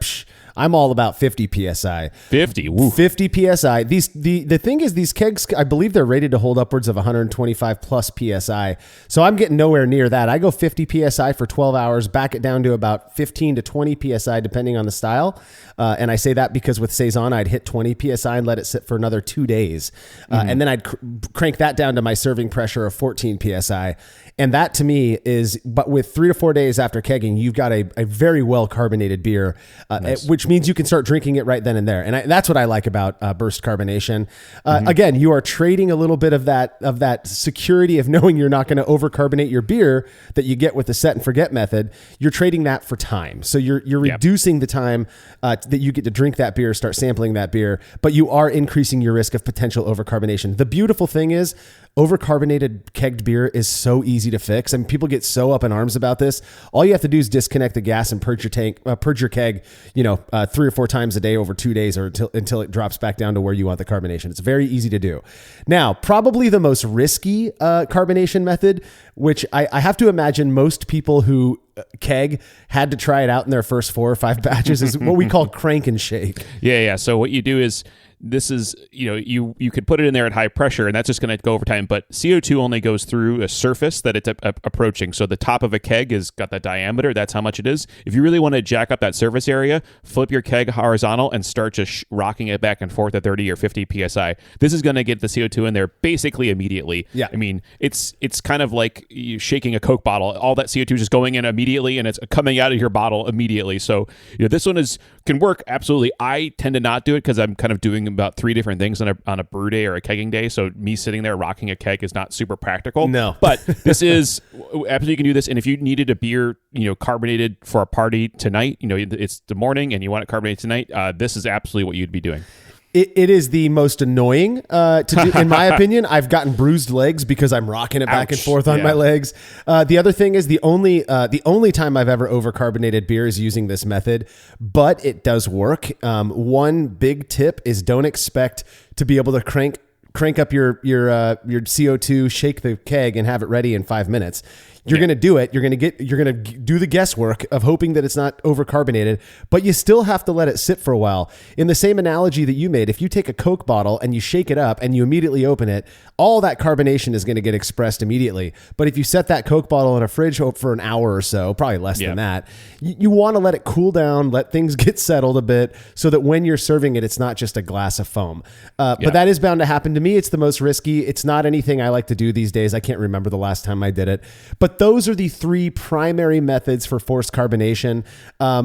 I'm all about 50 PSI. 50? Woo. 50 PSI. The thing is, these kegs, I believe they're rated to hold upwards of 125 plus PSI. So I'm getting nowhere near that. I go 50 PSI for 12 hours, back it down to about 15 to 20 PSI, depending on the style. And I say that because with Saison, I'd hit 20 PSI and let it sit for another 2 days. And then I'd crank that down to my serving pressure of 14 PSI. And that to me is, but with 3 to 4 days after kegging, you've got a very well carbonated beer, nice. Which means you can start drinking it right then and there. And that's what I like about burst carbonation. Again, you are trading a little bit of that security of knowing you're not going to overcarbonate your beer that you get with the set and forget method. You're trading that for time. So you're reducing the time that you get to drink that beer, start sampling that beer, but you are increasing your risk of potential overcarbonation. The beautiful thing is, overcarbonated kegged beer is so easy to fix. I mean, people get so up in arms about this. All you have to do is disconnect the gas and purge your keg, 3 or 4 times a day over 2 days, or until it drops back down to where you want the carbonation. It's very easy to do. Now, probably the most risky carbonation method, which I have to imagine most people who keg had to try it out in their first 4 or 5 batches, is what we call crank and shake. Yeah. So what you do is, this is, you could put it in there at high pressure, and that's just going to go over time. But CO2 only goes through a surface that it's approaching. So the top of a keg has got that diameter. That's how much it is. If you really want to jack up that surface area, flip your keg horizontal and start just rocking it back and forth at 30 or 50 PSI. This is going to get the CO2 in there basically immediately. Yeah. I mean, it's kind of like you shaking a Coke bottle. All that CO2 is just going in immediately, and it's coming out of your bottle immediately. So this one can work absolutely. I tend to not do it because I'm kind of doing about 3 different things on a brew day or a kegging day. So me sitting there rocking a keg is not super practical. No. But this is absolutely, you can do this. And if you needed a beer, carbonated for a party tonight, it's the morning and you want it carbonated tonight, this is absolutely what you'd be doing. It is the most annoying to do, in my opinion. I've gotten bruised legs because I'm rocking it back and forth on my legs. The other thing is the only time I've ever overcarbonated beer is using this method, but it does work. One big tip is don't expect to be able to crank up your CO2, shake the keg, and have it ready in 5 minutes. You're going to do it. You're going to do the guesswork of hoping that it's not overcarbonated, but you still have to let it sit for a while. In the same analogy that you made, if you take a Coke bottle and you shake it up and you immediately open it, all that carbonation is going to get expressed immediately. But if you set that Coke bottle in a fridge for an hour or so, probably less than that, you want to let it cool down, let things get settled a bit so that when you're serving it, it's not just a glass of foam. But that is bound to happen. To me, it's the most risky. It's not anything I like to do these days. I can't remember the last time I did it. But those are the 3 primary methods for forced carbonation.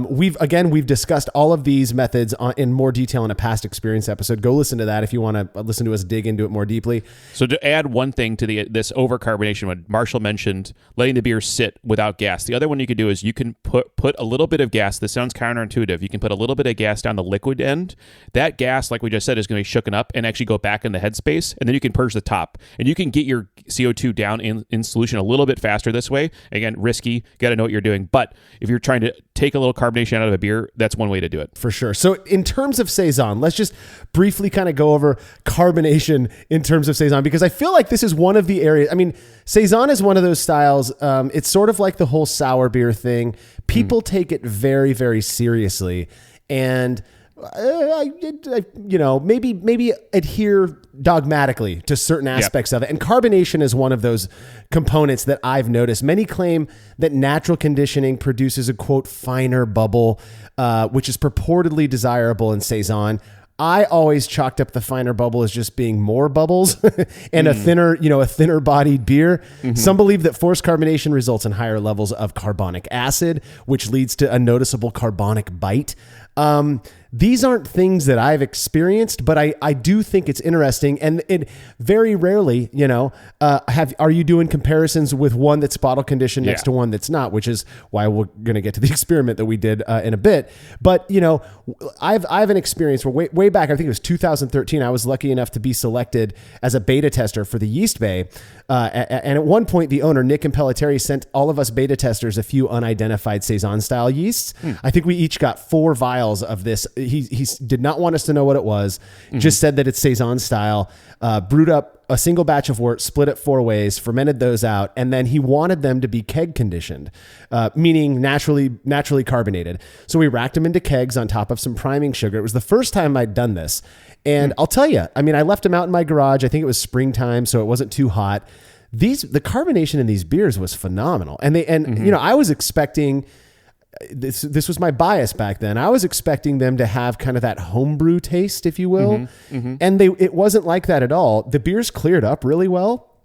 We've discussed all of these methods in more detail in a past experience episode. Go listen to that if you want to listen to us dig into it more deeply. So to add one thing to this overcarbonation one, Marshall mentioned letting the beer sit without gas. The other one you could do is you can put a little bit of gas. This sounds counterintuitive. You can put a little bit of gas down the liquid end. That gas, like we just said, is going to be shooken up and actually go back in the headspace, and then you can purge the top. And you can get your CO2 down in solution a little bit faster this way. Again, risky, got to know what you're doing. But if you're trying to take a little carbonation out of a beer, that's one way to do it. For sure. So in terms of Saison, let's just briefly kind of go over carbonation in terms of Saison, because I feel like this is one of the areas. I mean, Saison is one of those styles. It's sort of like the whole sour beer thing. People take it very, very seriously. And maybe adhere dogmatically to certain aspects of it. And carbonation is one of those components that I've noticed. Many claim that natural conditioning produces a, quote, finer bubble, which is purportedly desirable in Saison. I always chalked up the finer bubble as just being more bubbles and a thinner bodied beer. Some believe that forced carbonation results in higher levels of carbonic acid, which leads to a noticeable carbonic bite. These aren't things that I've experienced, but I do think it's interesting. And it very rarely, are you doing comparisons with one that's bottle conditioned next to one that's not, which is why we're going to get to the experiment that we did in a bit. But, I have an experience where way back, I think it was 2013, I was lucky enough to be selected as a beta tester for the Yeast Bay. And at one point, the owner, Nick Impellitteri, sent all of us beta testers a few unidentified Saison style yeasts. I think we each got 4 vials of this. He did not want us to know what it was, just said that it's Saison style, brewed up a single batch of wort, split it 4 ways, fermented those out, and then he wanted them to be keg conditioned, meaning naturally carbonated. So we racked them into kegs on top of some priming sugar. It was the first time I'd done this. And I'll tell you, I mean, I left them out in my garage. I think it was springtime, so it wasn't too hot. The carbonation in these beers was phenomenal. And I was expecting, this was my bias back then, I was expecting them to have kind of that homebrew taste, if you will. And it wasn't like that at all. The beers cleared up really well.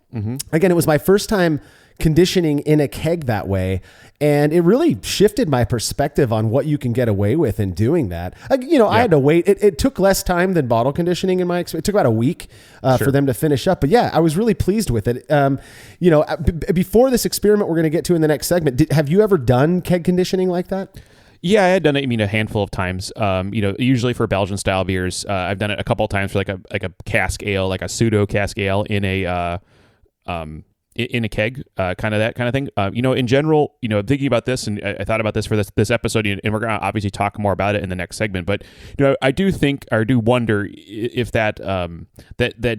Again, it was my first time conditioning in a keg that way. And it really shifted my perspective on what you can get away with in doing that. I had to wait. It took less time than bottle conditioning in my experience. It took about a week for them to finish up. But yeah, I was really pleased with it. Before this experiment we're going to get to in the next segment, have you ever done keg conditioning like that? Yeah, I had done it, a handful of times. Usually for Belgian style beers, I've done it a couple of times for like a cask ale, like a pseudo cask ale in a keg, kind of that kind of thing. In general, thinking about this, and I thought about this for this episode, and we're going to obviously talk more about it in the next segment. But I do think, or I do wonder if that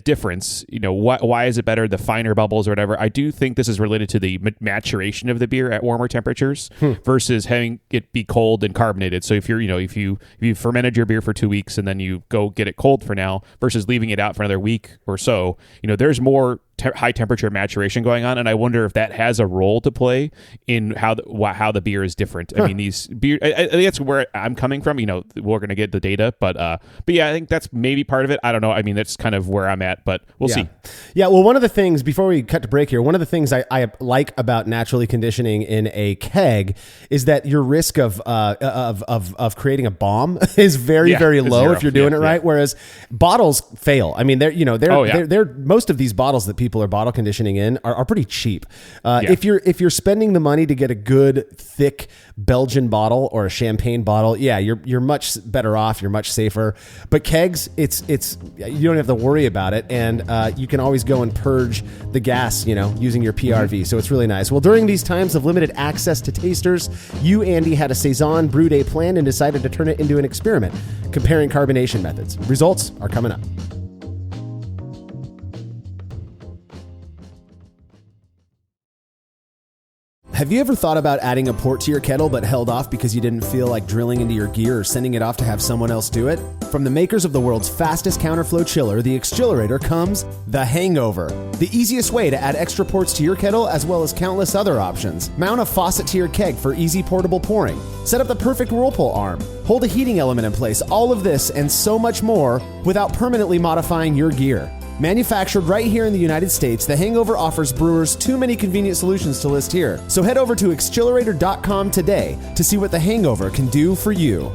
difference, why is it better, the finer bubbles or whatever? I do think this is related to the maturation of the beer at warmer temperatures versus having it be cold and carbonated. So if you fermented your beer for 2 weeks and then you go get it cold for now versus leaving it out for another week or so, there's more high temperature maturation going on, and I wonder if that has a role to play in how the beer is different. I mean, these beer, I think that's where I'm coming from. We're going to get the data, but yeah, I think that's maybe part of it. I don't know. I mean, that's kind of where I'm at, but we'll see. Yeah. Well, one of the things before we cut to break here, one of the things I like about naturally conditioning in a keg is that your risk of creating a bomb is very very low 0 if you're doing it right. Whereas bottles fail. I mean, they're most of these bottles that people are bottle conditioning in are pretty cheap. If you're spending the money to get a good thick Belgian bottle or a champagne bottle, you're much better off. You're much safer. But kegs, it's you don't have to worry about it, and you can always go and purge the gas, using your PRV. So it's really nice. Well, during these times of limited access to tasters, you, Andy, had a Saison brew day planned and decided to turn it into an experiment, comparing carbonation methods. Results are coming up. Have you ever thought about adding a port to your kettle but held off because you didn't feel like drilling into your gear or sending it off to have someone else do it? From the makers of the world's fastest counterflow chiller, the Exchillerator, comes the Hangover, the easiest way to add extra ports to your kettle as well as countless other options. Mount a faucet to your keg for easy portable pouring. Set up the perfect whirlpool arm. Hold a heating element in place. All of this and so much more without permanently modifying your gear. Manufactured right here in the United States, the Hangover offers brewers too many convenient solutions to list here. So head over to Exchillerator.com today to see what the Hangover can do for you.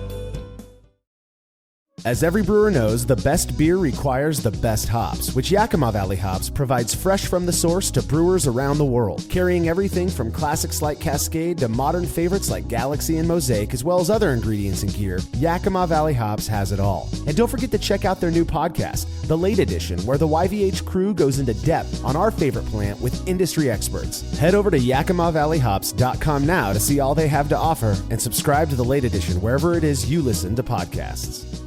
As every brewer knows, the best beer requires the best hops, which Yakima Valley Hops provides fresh from the source to brewers around the world, carrying everything from classics like Cascade to modern favorites like Galaxy and Mosaic, as well as other ingredients and gear. Yakima Valley Hops has it all. And don't forget to check out their new podcast, The Late Edition, where the YVH crew goes into depth on our favorite plant with industry experts. Head over to YakimaValleyHops.com now to see all they have to offer and subscribe to The Late Edition wherever it is you listen to podcasts.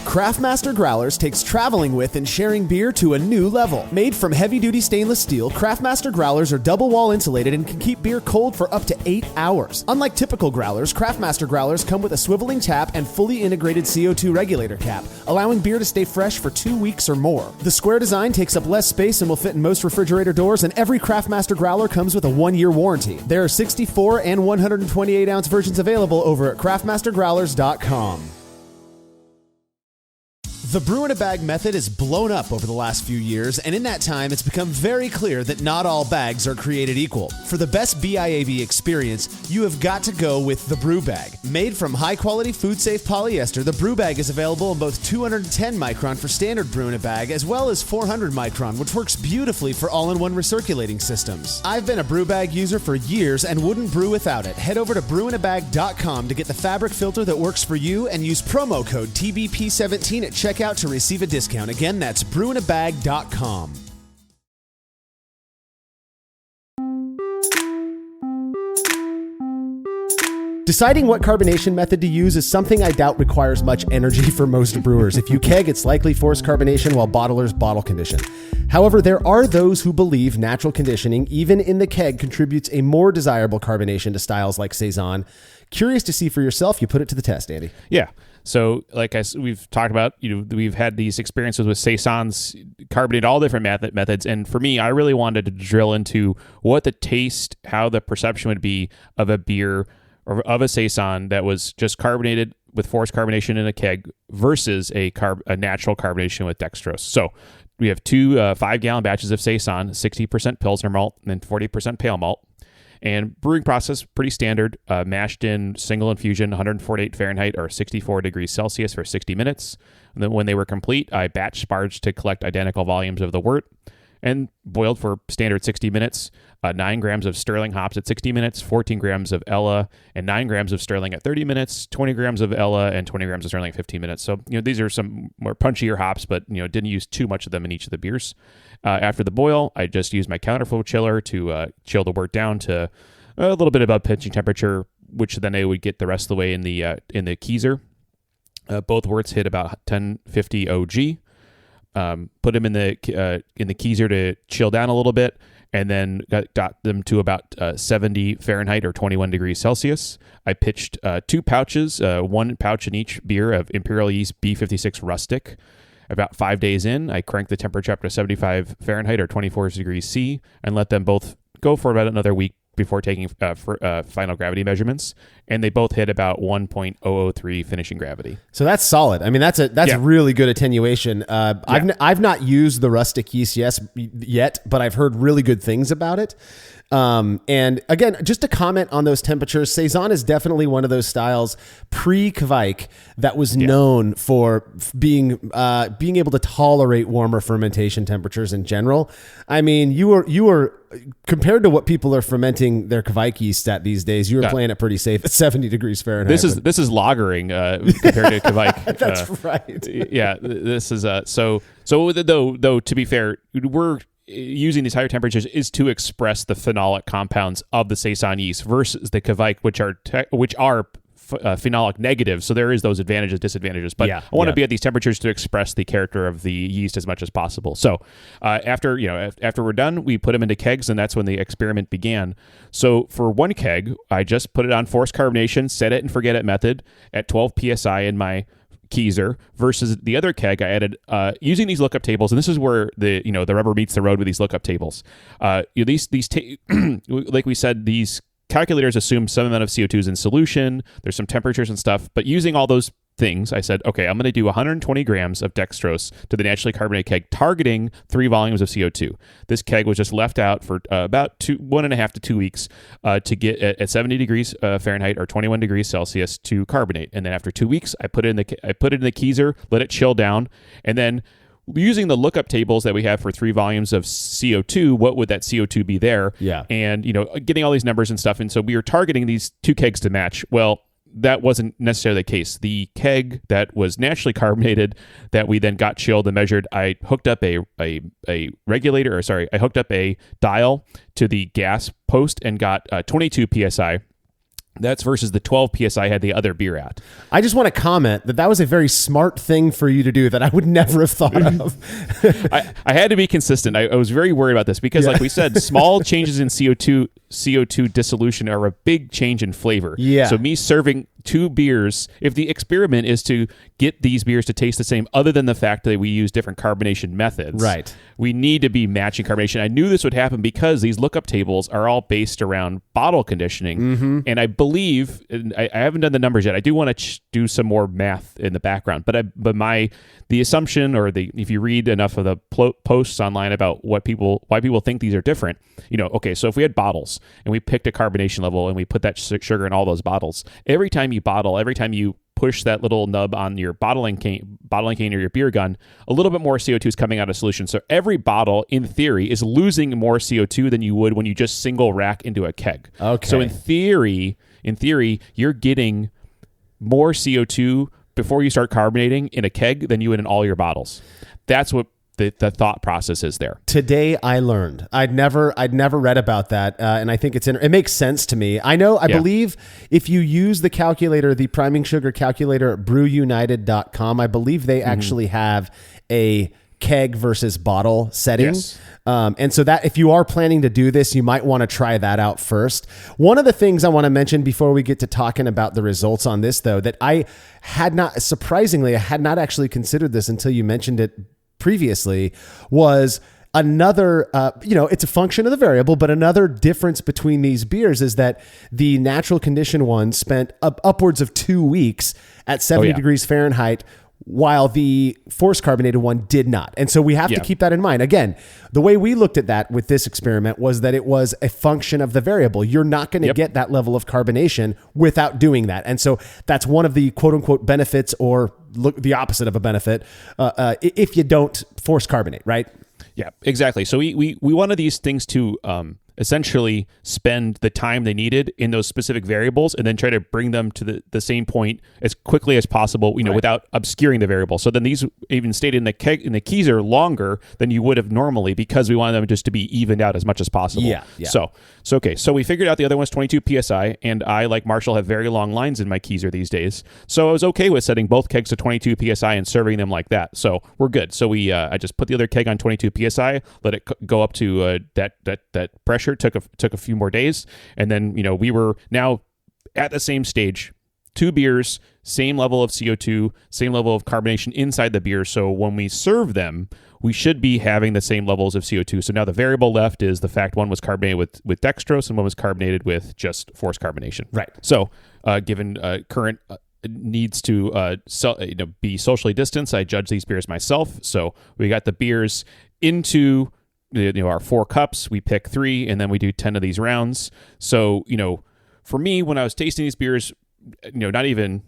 Craftmaster Growlers takes traveling with and sharing beer to a new level. Made from heavy-duty stainless steel, Craftmaster Growlers are double-wall insulated and can keep beer cold for up to 8 hours. Unlike typical growlers, Craftmaster Growlers come with a swiveling tap and fully integrated CO2 regulator cap, allowing beer to stay fresh for 2 weeks or more. The square design takes up less space and will fit in most refrigerator doors, and every Craftmaster Growler comes with a 1-year warranty. There are 64 and 128-ounce versions available over at craftmastergrowlers.com. The brew-in-a-bag method has blown up over the last few years, and in that time, it's become very clear that not all bags are created equal. For the best BIAV experience, you have got to go with the Brew Bag. Made from high-quality, food-safe polyester, the Brew Bag is available in both 210 micron for standard brew-in-a-bag, as well as 400 micron, which works beautifully for all-in-one recirculating systems. I've been a Brew Bag user for years and wouldn't brew without it. Head over to brewinabag.com to get the fabric filter that works for you and use promo code TBP17 at checkout to receive a discount. Again, that's brewinabag.com. Deciding what carbonation method to use is something I doubt requires much energy for most brewers. If you keg, it's likely forced carbonation, while bottlers bottle condition. However, there are those who believe natural conditioning, even in the keg, contributes a more desirable carbonation to styles like Saison. Curious to see for yourself. You put it to the test, Andy. Yeah. So, like we've talked about, we've had these experiences with Saisons, carbonated, all different methods. And for me, I really wanted to drill into what the taste, how the perception would be of a beer or of a Saison that was just carbonated with forced carbonation in a keg versus a natural carbonation with dextrose. So we have two 5-gallon batches of Saison, 60% Pilsner malt and then 40% pale malt. And brewing process, pretty standard, mashed in single infusion, 148 Fahrenheit or 64 degrees Celsius for 60 minutes. And then when they were complete, I batch sparged to collect identical volumes of the wort and boiled for standard 60 minutes, 9 grams of sterling hops at 60 minutes, 14 grams of Ella, and 9 grams of sterling at 30 minutes, 20 grams of Ella, and 20 grams of sterling at 15 minutes. So, these are some more punchier hops, but, didn't use too much of them in each of the beers. After the boil, I just used my counterflow chiller to chill the wort down to a little bit above pitching temperature, which then I would get the rest of the way in the keezer. Both worts hit about 1050 OG. Put them in the keezer to chill down a little bit, and then got them to about 70 Fahrenheit or 21 degrees Celsius. I pitched 2 pouches, 1 pouch in each beer of Imperial Yeast B56 Rustic. About 5 days in, I cranked the temperature up to 75 Fahrenheit or 24 degrees C and let them both go for about another week before taking final gravity measurements, and they both hit about 1.003 finishing gravity. So that's solid. I mean, that's really good attenuation. I've not used the rustic yeast yet, but I've heard really good things about it. And again, just to comment on those temperatures, Saison is definitely one of those styles pre-Kvike that was known for being able to tolerate warmer fermentation temperatures in general. I mean, you were compared to what people are fermenting their Kvike yeast at these days, you were playing it pretty safe at 70 degrees Fahrenheit. This is lagering compared to Kvike. That's right. This is so though to be fair, we're using these higher temperatures is to express the phenolic compounds of the Saison yeast versus the Kvike, which are phenolic negative. So there is those advantages, disadvantages. But I want to be at these temperatures to express the character of the yeast as much as possible. So after we're done, we put them into kegs, and that's when the experiment began. So for one keg, I just put it on forced carbonation, set it and forget it method at 12 psi in my keezer, versus the other keg I added using these lookup tables, and this is where the rubber meets the road with these lookup tables. Like we said, these calculators assume some amount of CO2 is in solution. There's some temperatures and stuff, but using all those things, I said, okay, I'm going to do 120 grams of dextrose to the naturally carbonated keg, targeting 3 volumes of CO2. This keg was just left out for about 1.5 to 2 weeks to get at 70 degrees Fahrenheit or 21 degrees Celsius to carbonate. And then after 2 weeks, I put it in the keezer, let it chill down, and then using the lookup tables that we have for 3 volumes of CO2, what would that CO2 be there? Yeah. And, getting all these numbers and stuff. And so we were targeting these 2 kegs to match. Well, that wasn't necessarily the case. The keg that was naturally carbonated that we then got chilled and measured, I hooked up I hooked up a dial to the gas post and got 22 PSI. That's versus the 12 PSI I had the other beer at. I just want to comment that was a very smart thing for you to do that I would never have thought of. I had to be consistent. I was very worried about this because, like we said, small changes in CO2 dissolution are a big change in flavor. Yeah. So me serving 2 beers, if the experiment is to get these beers to taste the same, other than the fact that we use different carbonation methods, right, we need to be matching carbonation. I knew this would happen because these lookup tables are all based around bottle conditioning, and I believe, and I haven't done the numbers yet. I do want to do some more math in the background, but the assumption, or if you read enough of the posts online about why people think these are different, okay, so if we had bottles and we picked a carbonation level and we put that sugar in all those bottles, every time you push that little nub on your bottling cane or your beer gun, a little bit more CO2 is coming out of solution. So every bottle, in theory, is losing more CO2 than you would when you just single rack into a keg. Okay. So in theory, you're getting more CO2 before you start carbonating in a keg than you would in all your bottles. That's what the thought process is there. Today I learned. I'd never read about that, and I think it makes sense to me. I believe if you use the calculator, the priming sugar calculator at brewunited.com, I believe they actually have a keg versus bottle setting. Yes. And so that if you are planning to do this, you might want to try that out first. One of the things I want to mention before we get to talking about the results on this, though, that I had not actually considered this until you mentioned it previously, was another, it's a function of the variable, but another difference between these beers is that the natural condition one spent upwards of 2 weeks at 70 degrees Fahrenheit, while the force carbonated one did not. And so we have to keep that in mind. Again, the way we looked at that with this experiment was that it was a function of the variable. You're not going to get that level of carbonation without doing that. And so that's one of the quote unquote benefits, or the opposite of a benefit, if you don't force carbonate, right? Yeah, exactly. So we wanted these things to essentially spend the time they needed in those specific variables and then try to bring them to the same point as quickly as possible, without obscuring the variable. So then these even stayed in the keezer longer than you would have normally, because we wanted them just to be evened out as much as possible. Yeah. So we figured out the other one's 22 PSI, and I, like Marshall, have very long lines in my keezer these days. So I was okay with setting both kegs to 22 PSI and serving them like that. So we're good. So I just put the other keg on 22 PSI, let it go up to that pressure. Took a few more days, and then we were now at the same stage, 2 beers, same level of CO2, same level of carbonation inside the beer. So when we serve them, we should be having the same levels of CO2. So now the variable left is the fact one was carbonated with dextrose and one was carbonated with just forced carbonation. Right. So given current needs to be socially distanced, I judge these beers myself. So we got the beers into our 4 cups, we pick 3, and then we do 10 of these rounds. So, for me, when I was tasting these beers, not even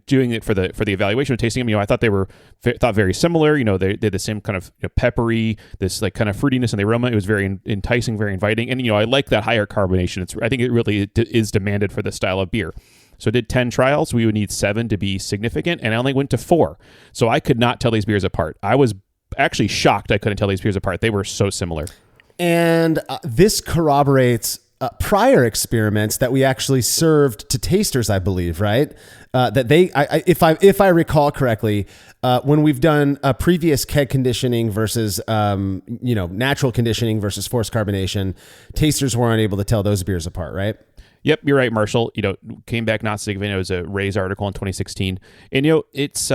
doing it for the evaluation of tasting them, I thought they were very similar. They had the same kind of peppery, this like kind of fruitiness in the aroma. It was very enticing, very inviting, and I like that higher carbonation. I think it really is demanded for this style of beer. So I did 10 trials. We would need 7 to be significant, and I only went to 4. So I could not tell these beers apart. I was actually shocked I couldn't tell these beers apart. They were so similar. And this corroborates prior experiments that we actually served to tasters, I believe, right? That they, if I recall correctly, when we've done a previous keg conditioning versus, natural conditioning versus forced carbonation, tasters weren't able to tell those beers apart, right? Yep, you're right, Marshall. Came back not significant. It was a Ray's article in 2016, and it's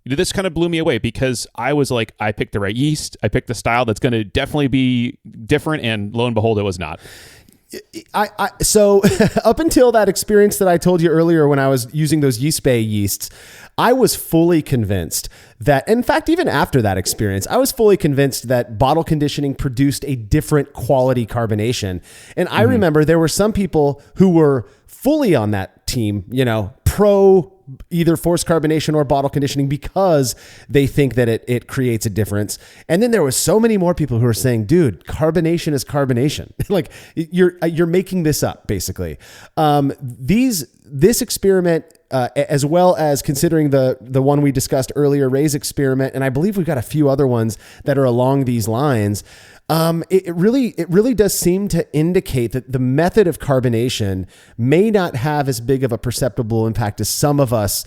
this kind of blew me away, because I was like, I picked the right yeast, I picked the style that's going to definitely be different, and lo and behold, it was not. So up until that experience that I told you earlier when I was using those yeast bay yeasts, I was fully convinced that, in fact, even after that experience, I was fully convinced that bottle conditioning produced a different quality carbonation. And I remember there were some people who were fully on that team, pro either forced carbonation or bottle conditioning because they think that it creates a difference. And then there was so many more people who were saying, dude, carbonation is carbonation. Like you're making this up basically. This experiment, as well as considering the one we discussed earlier, Ray's experiment, and I believe we've got a few other ones that are along these lines. It really does seem to indicate that the method of carbonation may not have as big of a perceptible impact as some of us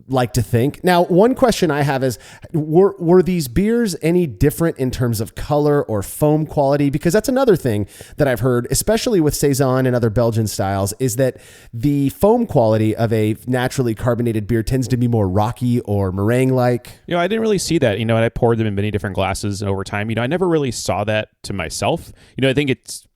like to think. Now, one question I have is, were these beers any different in terms of color or foam quality? Because that's another thing that I've heard, especially with Saison and other Belgian styles, is that the foam quality of a naturally carbonated beer tends to be more rocky or meringue-like. I didn't really see that, and I poured them in many different glasses over time. I never really saw that to myself. I think it's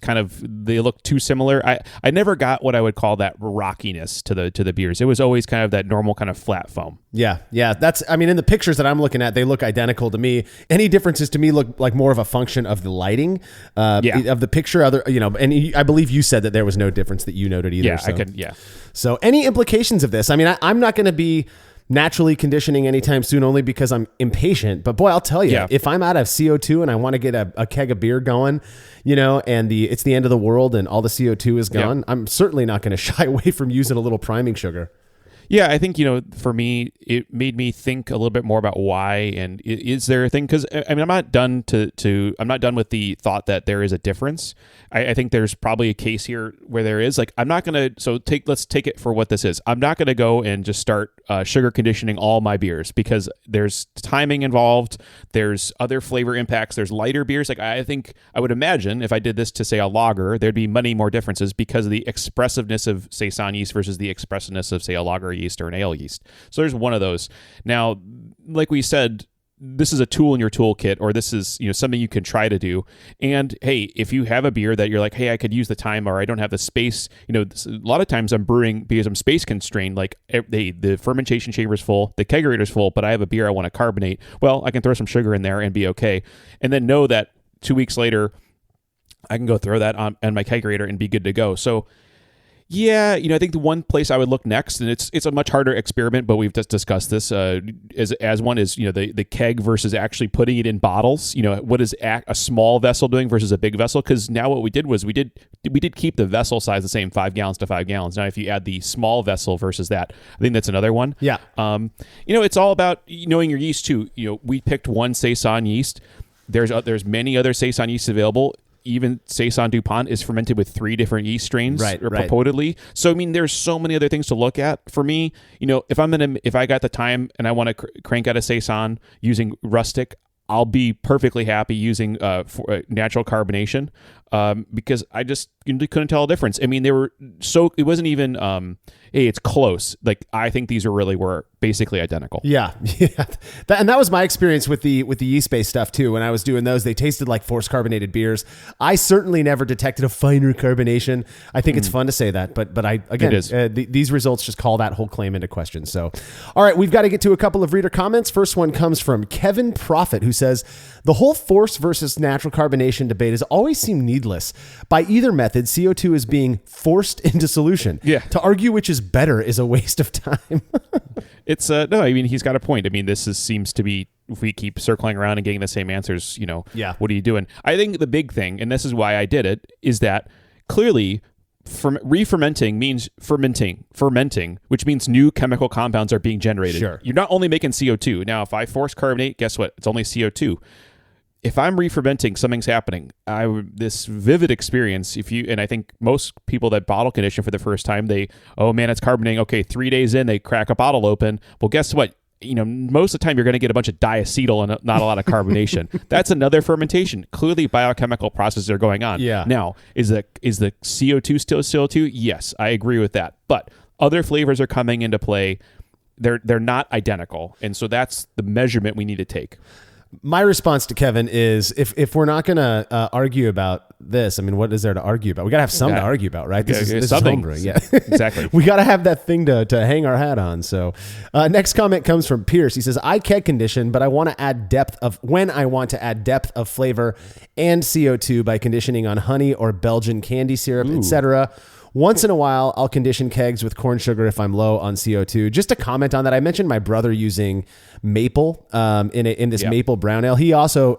kind of, they look too similar. I never got what I would call that rockiness to the beers. It was always kind of that normal kind of flat foam. Yeah. That's, in the pictures that I'm looking at, they look identical to me. Any differences to me look like more of a function of the lighting of the picture. And I believe you said that there was no difference that you noted either. So any implications of this? I'm not going to be naturally conditioning anytime soon, only because I'm impatient. But boy, I'll tell you, if I'm out of CO2 and I want to get a keg of beer going, and it's the end of the world and all the CO2 is gone, I'm certainly not going to shy away from using a little priming sugar. Yeah, I think, for me, it made me think a little bit more about why, and is there a thing? Because I'm not done I'm not done with the thought that there is a difference. I think there's probably a case here where there is. Like, I'm not going to, let's take it for what this is. I'm not going to go and just start sugar conditioning all my beers, because there's timing involved. There's other flavor impacts. There's lighter beers. Like, I think I would imagine if I did this to, say, a lager, there'd be many more differences because of the expressiveness of Saison yeast versus the expressiveness of, say, a lager yeast or an ale yeast. So there's one of those. Now, like we said, this is a tool in your toolkit, or this is something you can try to do. And hey, if you have a beer that you're like, hey, I could use the time, or I don't have the space, a lot of times I'm brewing because I'm space constrained. Like, the fermentation chamber is full, the kegerator is full, but I have a beer I want to carbonate. Well, I can throw some sugar in there and be okay, and then know that 2 weeks later I can go throw that on my kegerator and be good to go. So yeah, I think the one place I would look next, and it's a much harder experiment, but we've just discussed this as one is the keg versus actually putting it in bottles. What is a small vessel doing versus a big vessel? Because now what we did was we did keep the vessel size the same, 5 gallons to 5 gallons. Now if you add the small vessel versus that, I think that's another one. Yeah. It's all about knowing your yeast too. We picked one Saison yeast. There's many other Saison yeasts available. Even Saison DuPont is fermented with 3 different yeast strains, purportedly. So, there's so many other things to look at. For me, if I got the time and I want to crank out a Saison using rustic, I'll be perfectly happy using natural carbonation because I just couldn't tell a difference. They were it wasn't even, hey, it's close. Like, I think these were basically identical. Yeah. And that was my experience with the yeast-based stuff too. When I was doing those, they tasted like forced carbonated beers. I certainly never detected a finer carbonation. I think it's fun to say that, but these results just call that whole claim into question. So, all right, we've got to get to a couple of reader comments. First one comes from Kevin Prophet, who says, the whole forced versus natural carbonation debate has always seemed needless. By either method, CO2 is being forced into solution. Yeah. To argue which is better is a waste of time. It's no, he's got a point. Seems to be, if we keep circling around and getting the same answers, what are you doing? I think the big thing, and this is why I did it, is that clearly re-fermenting means fermenting, which means new chemical compounds are being generated. Sure. You're not only making CO2. Now, if I force carbonate, guess what? It's only CO2. If I'm re-fermenting, something's happening. This vivid experience, and I think most people that bottle condition for the first time, it's carbonating. Okay, 3 days in, they crack a bottle open. Well, guess what? Most of the time you're going to get a bunch of diacetyl and not a lot of carbonation. That's another fermentation. Clearly biochemical processes are going on. Yeah. Now, is the CO2 still CO2? Yes, I agree with that. But other flavors are coming into play. They're not identical. And so that's the measurement we need to take. My response to Kevin is if we're not going to argue about this, I mean, what is there to argue about? We got to have something to argue about, right? This is homebrewing. Yeah, exactly. We got to have that thing to hang our hat on. So next comment comes from Pierce. He says, I keg condition, but I want to add depth of flavor and CO2 by conditioning on honey or Belgian candy syrup, etc. Once in a while, I'll condition kegs with corn sugar if I'm low on CO2. Just to comment on that, I mentioned my brother using maple in this maple brown ale. He also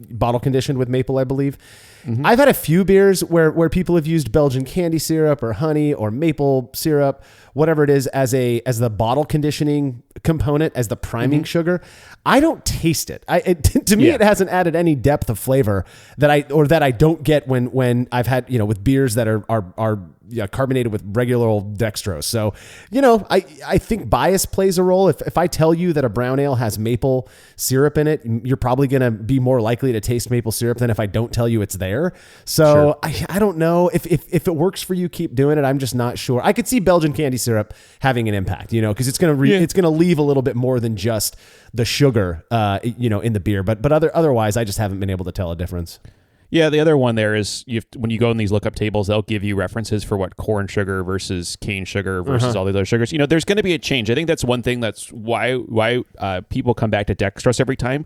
bottle conditioned with maple, I believe. Mm-hmm. I've had a few beers where people have used Belgian candy syrup or honey or maple syrup, whatever it is, as the bottle conditioning component, as the priming sugar. I don't taste it. To me, it hasn't added any depth of flavor that I don't get when I've had, with beers that are carbonated with regular old dextrose. So, I think bias plays a role. If I tell you that a brown ale has maple syrup in it, you're probably going to be more likely to taste maple syrup than if I don't tell you it's there. So I don't know if it works for you, keep doing it. I'm just not sure. I could see Belgian candy syrup having an impact, because it's going to leave a little bit more than just the sugar, in the beer. But otherwise, I just haven't been able to tell a difference. Yeah, the other one there is when you go in these lookup tables, they'll give you references for what corn sugar versus cane sugar versus all these other sugars. There's going to be a change. I think that's one thing that's why people come back to dextrose every time.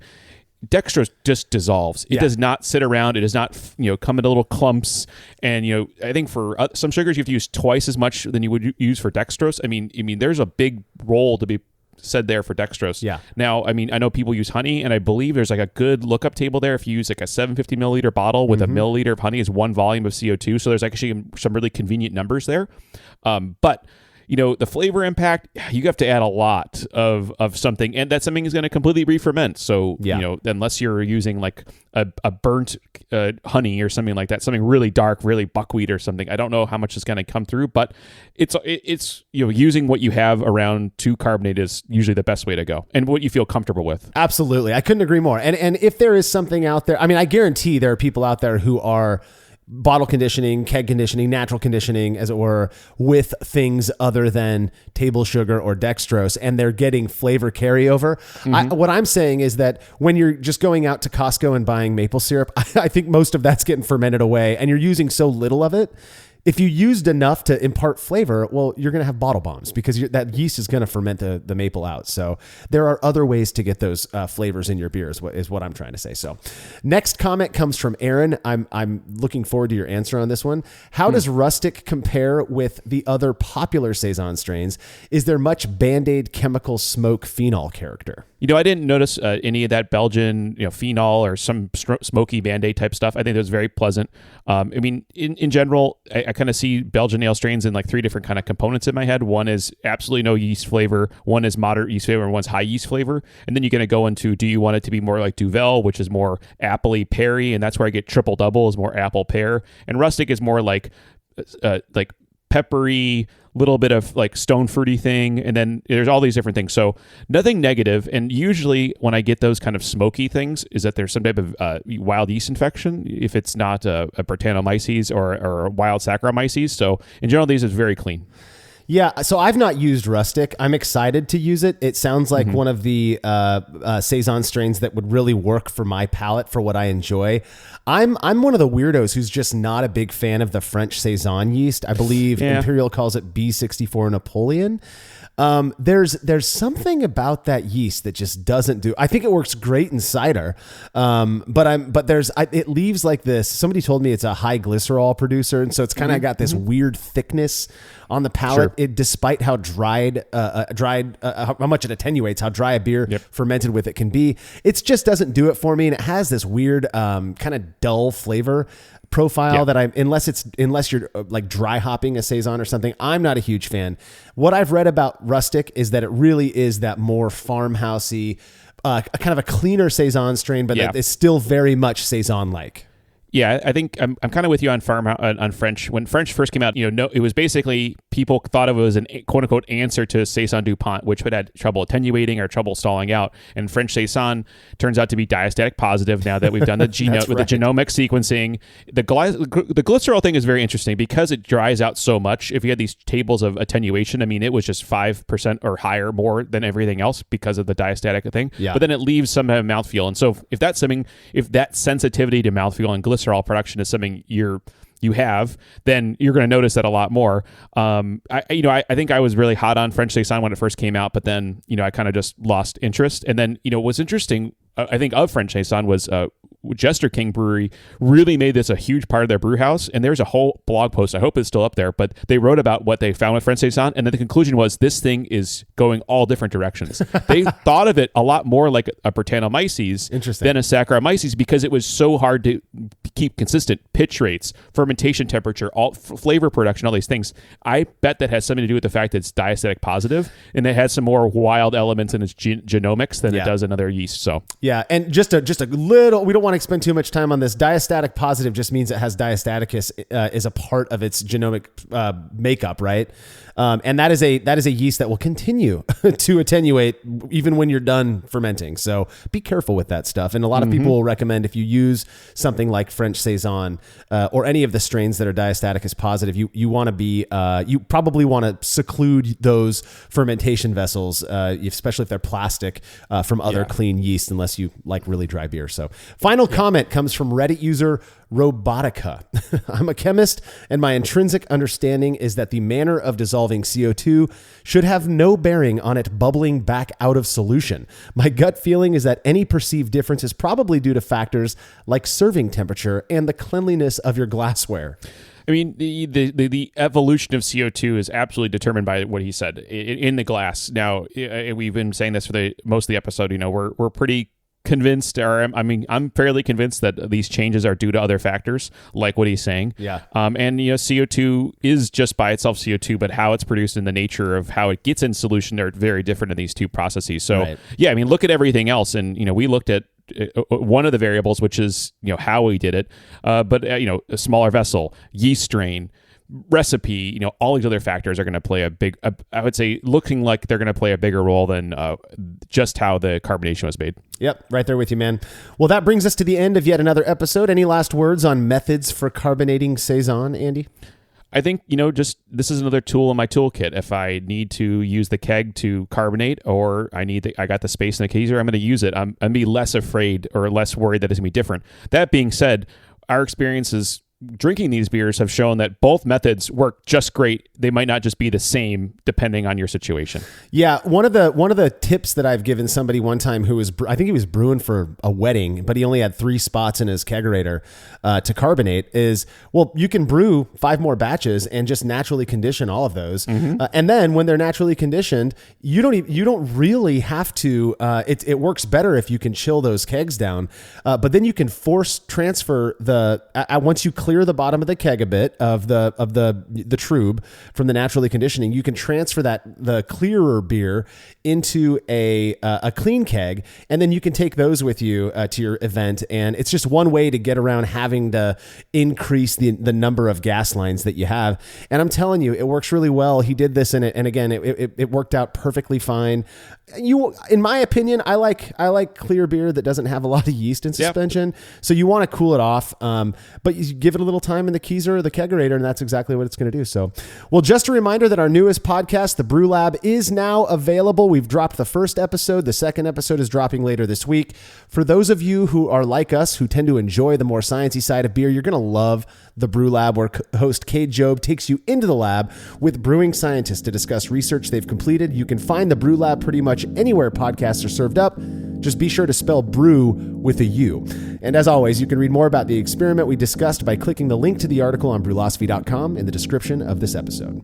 Dextrose just dissolves. It does not sit around. It does not, come in little clumps. And, I think for some sugars, you have to use twice as much than you would use for dextrose. I mean, there's a big role to be said there for dextrose. Yeah. Now, I know people use honey, and I believe there's like a good lookup table there. If you use like a 750 milliliter bottle with a milliliter of honey is 1 volume of CO2. So there's actually some really convenient numbers there. But the flavor impact, you have to add a lot of something, and that something is going to completely re-ferment. So, unless you're using like a burnt honey or something like that, something really dark, really buckwheat or something, I don't know how much is going to come through, but it's using what you have around to carbonate is usually the best way to go, and what you feel comfortable with. Absolutely. I couldn't agree more. And if there is something out there, I guarantee there are people out there who are bottle conditioning, keg conditioning, natural conditioning, as it were, with things other than table sugar or dextrose, and they're getting flavor carryover. What I'm saying is that when you're just going out to Costco and buying maple syrup, I think most of that's getting fermented away, and you're using so little of it. If you used enough to impart flavor, well, you're going to have bottle bombs because that yeast is going to ferment the maple out. So there are other ways to get those flavors in your beer is what I'm trying to say. So next comment comes from Aaron. I'm looking forward to your answer on this one. How does Rustic compare with the other popular Saison strains? Is there much Band-Aid chemical smoke phenol character? I didn't notice any of that Belgian, phenol or some smoky Band-Aid type stuff. I think it was very pleasant. In general, I kind of see Belgian ale strains in like 3 different kind of components in my head. One is absolutely no yeast flavor. One is moderate yeast flavor, and one's high yeast flavor. And then you're going to go into, do you want it to be more like Duvel, which is more appley, peary, and that's where I get triple double is more apple pear. And Rustic is more like peppery, little bit of like stone fruity thing, and then there's all these different things. So nothing negative. And usually when I get those kind of smoky things is that there's some type of wild yeast infection, if it's not a Brettanomyces or a wild Saccharomyces. So in general, these is very clean. Yeah, so I've not used Rustic. I'm excited to use it. It sounds like one of the Saison strains that would really work for my palate, for what I enjoy. I'm one of the weirdos who's just not a big fan of the French Saison yeast. I believe Imperial calls it B64 Napoleon. There's something about that yeast that just doesn't do. I think it works great in cider, it leaves like this. Somebody told me it's a high glycerol producer, and so it's kind of got this weird thickness on the palate. Sure. Despite how dried, how much it attenuates, how dry a beer fermented with it can be, it just doesn't do it for me, and it has this weird kind of dull flavor profile that unless you're like dry hopping a Saison or something, I'm not a huge fan. What I've read about Rustic is that it really is that more farmhousey, kind of a cleaner Saison strain, but it's still very much Saison-like. Yeah, I think I'm kind of with you on French. When French first came out, it was basically people thought of it as an quote unquote answer to Saison DuPont, which had trouble attenuating or trouble stalling out. And French Saison turns out to be diastatic positive now that we've done the the genomic sequencing. The glycerol thing is very interesting because it dries out so much. If you had these tables of attenuation, I mean, it was just 5% or higher more than everything else because of the diastatic thing. Yeah. But then it leaves some mouthfeel. And so if that sensitivity to mouthfeel and glycerol production is something you have, then you're going to notice that a lot more. I think I was really hot on French Saison when it first came out, but then, I kind of just lost interest. And then, what's interesting, I think, of French Saison was Jester King Brewery really made this a huge part of their brew house. And there's a whole blog post, I hope it's still up there, but they wrote about what they found with French Saison. And then the conclusion was this thing is going all different directions. They thought of it a lot more like a Brettanomyces than a Saccharomyces because it was so hard to keep consistent pitch rates, fermentation temperature, all flavor production, all these things. I bet that has something to do with the fact that it's diastatic positive and it has some more wild elements in its genomics than it does in other yeast. So yeah, and just a little, we don't want to spend too much time on this. Diastatic positive just means it has diastaticus is a part of its genomic makeup, right? And that is a yeast that will continue to attenuate even when you're done fermenting. So be careful with that stuff. And a lot of people will recommend if you use something like French Saison or any of the strains that are diastaticus positive, you want to be you probably want to seclude those fermentation vessels, especially if they're plastic, from other clean yeast, unless you like really dry beer. So final comment comes from Reddit user Robotica. I'm a chemist, and my intrinsic understanding is that the manner of dissolving CO2 should have no bearing on it bubbling back out of solution. My gut feeling is that any perceived difference is probably due to factors like serving temperature and the cleanliness of your glassware. I mean, the evolution of CO2 is absolutely determined by what he said in the glass. Now, we've been saying this for most of the episode. We're pretty convinced, I'm fairly convinced that these changes are due to other factors, like what he's saying. Yeah. And CO2 is just by itself CO2, but how it's produced and the nature of how it gets in solution are very different in these two processes. So, look at everything else, and we looked at one of the variables, which is how we did it, but a smaller vessel, yeast strain, recipe, all these other factors are going to play a big, I would say, looking like they're going to play a bigger role than just how the carbonation was made. Yep, right there with you, man. Well, that brings us to the end of yet another episode. Any last words on methods for carbonating Saison, Andy? I think, just this is another tool in my toolkit. If I need to use the keg to carbonate, or I got the space in the keezer, I'm going to use it. I'm going to be less afraid or less worried that it's going to be different. That being said, our experiences drinking these beers have shown that both methods work just great. They might not just be the same depending on your situation. Yeah, one of the tips that I've given somebody one time who was, I think he was brewing for a wedding, but he only had 3 spots in his kegerator to carbonate is, well, you can brew 5 more batches and just naturally condition all of those. And then when they're naturally conditioned, you don't really have to, it works better if you can chill those kegs down. But then you can force transfer once you clear the bottom of the keg a bit of the trube from the naturally conditioning, you can transfer the clearer beer into a clean keg, and then you can take those with you to your event. And it's just one way to get around having to increase the number of gas lines that you have. And I'm telling you, it works really well. He did this in it, and again, it worked out perfectly fine. In my opinion, I like clear beer that doesn't have a lot of yeast in suspension. So you want to cool it off, but you give it a little time in the keezer or the kegerator, and that's exactly what it's going to do. So, well, just a reminder that our newest podcast, The Brew Lab, is now available. We've dropped the first episode. The second episode is dropping later this week. For those of you who are like us, who tend to enjoy the more sciencey side of beer, you're going to love The Brew Lab, where host Cade Job takes you into the lab with brewing scientists to discuss research they've completed. You can find The Brew Lab pretty much anywhere podcasts are served up. Just be sure to spell brew with a U. And as always, you can read more about the experiment we discussed by clicking the link to the article on brewlosophy.com in the description of this episode.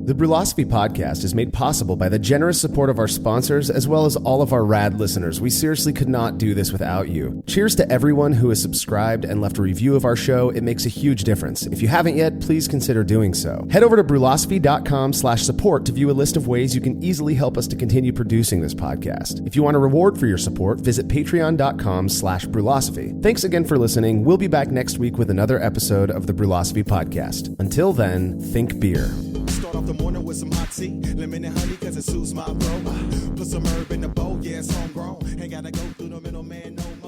The Brulosophy podcast is made possible by the generous support of our sponsors as well as all of our rad listeners. We seriously could not do this without you. Cheers to everyone who has subscribed and left a review of our show. It makes a huge difference. If you haven't yet, please consider doing so. Head over to brulosophy.com/support to view a list of ways you can easily help us to continue producing this podcast. If you want a reward for your support, visit patreon.com/brulosophy. Thanks again for listening. We'll be back next week with another episode of the Brulosophy podcast. Until then, think beer. Start off the morning with some hot tea, lemon and honey cause it soothes my throat. Put some herb in the bowl, yeah, it's homegrown. Ain't gotta go through the middleman no more.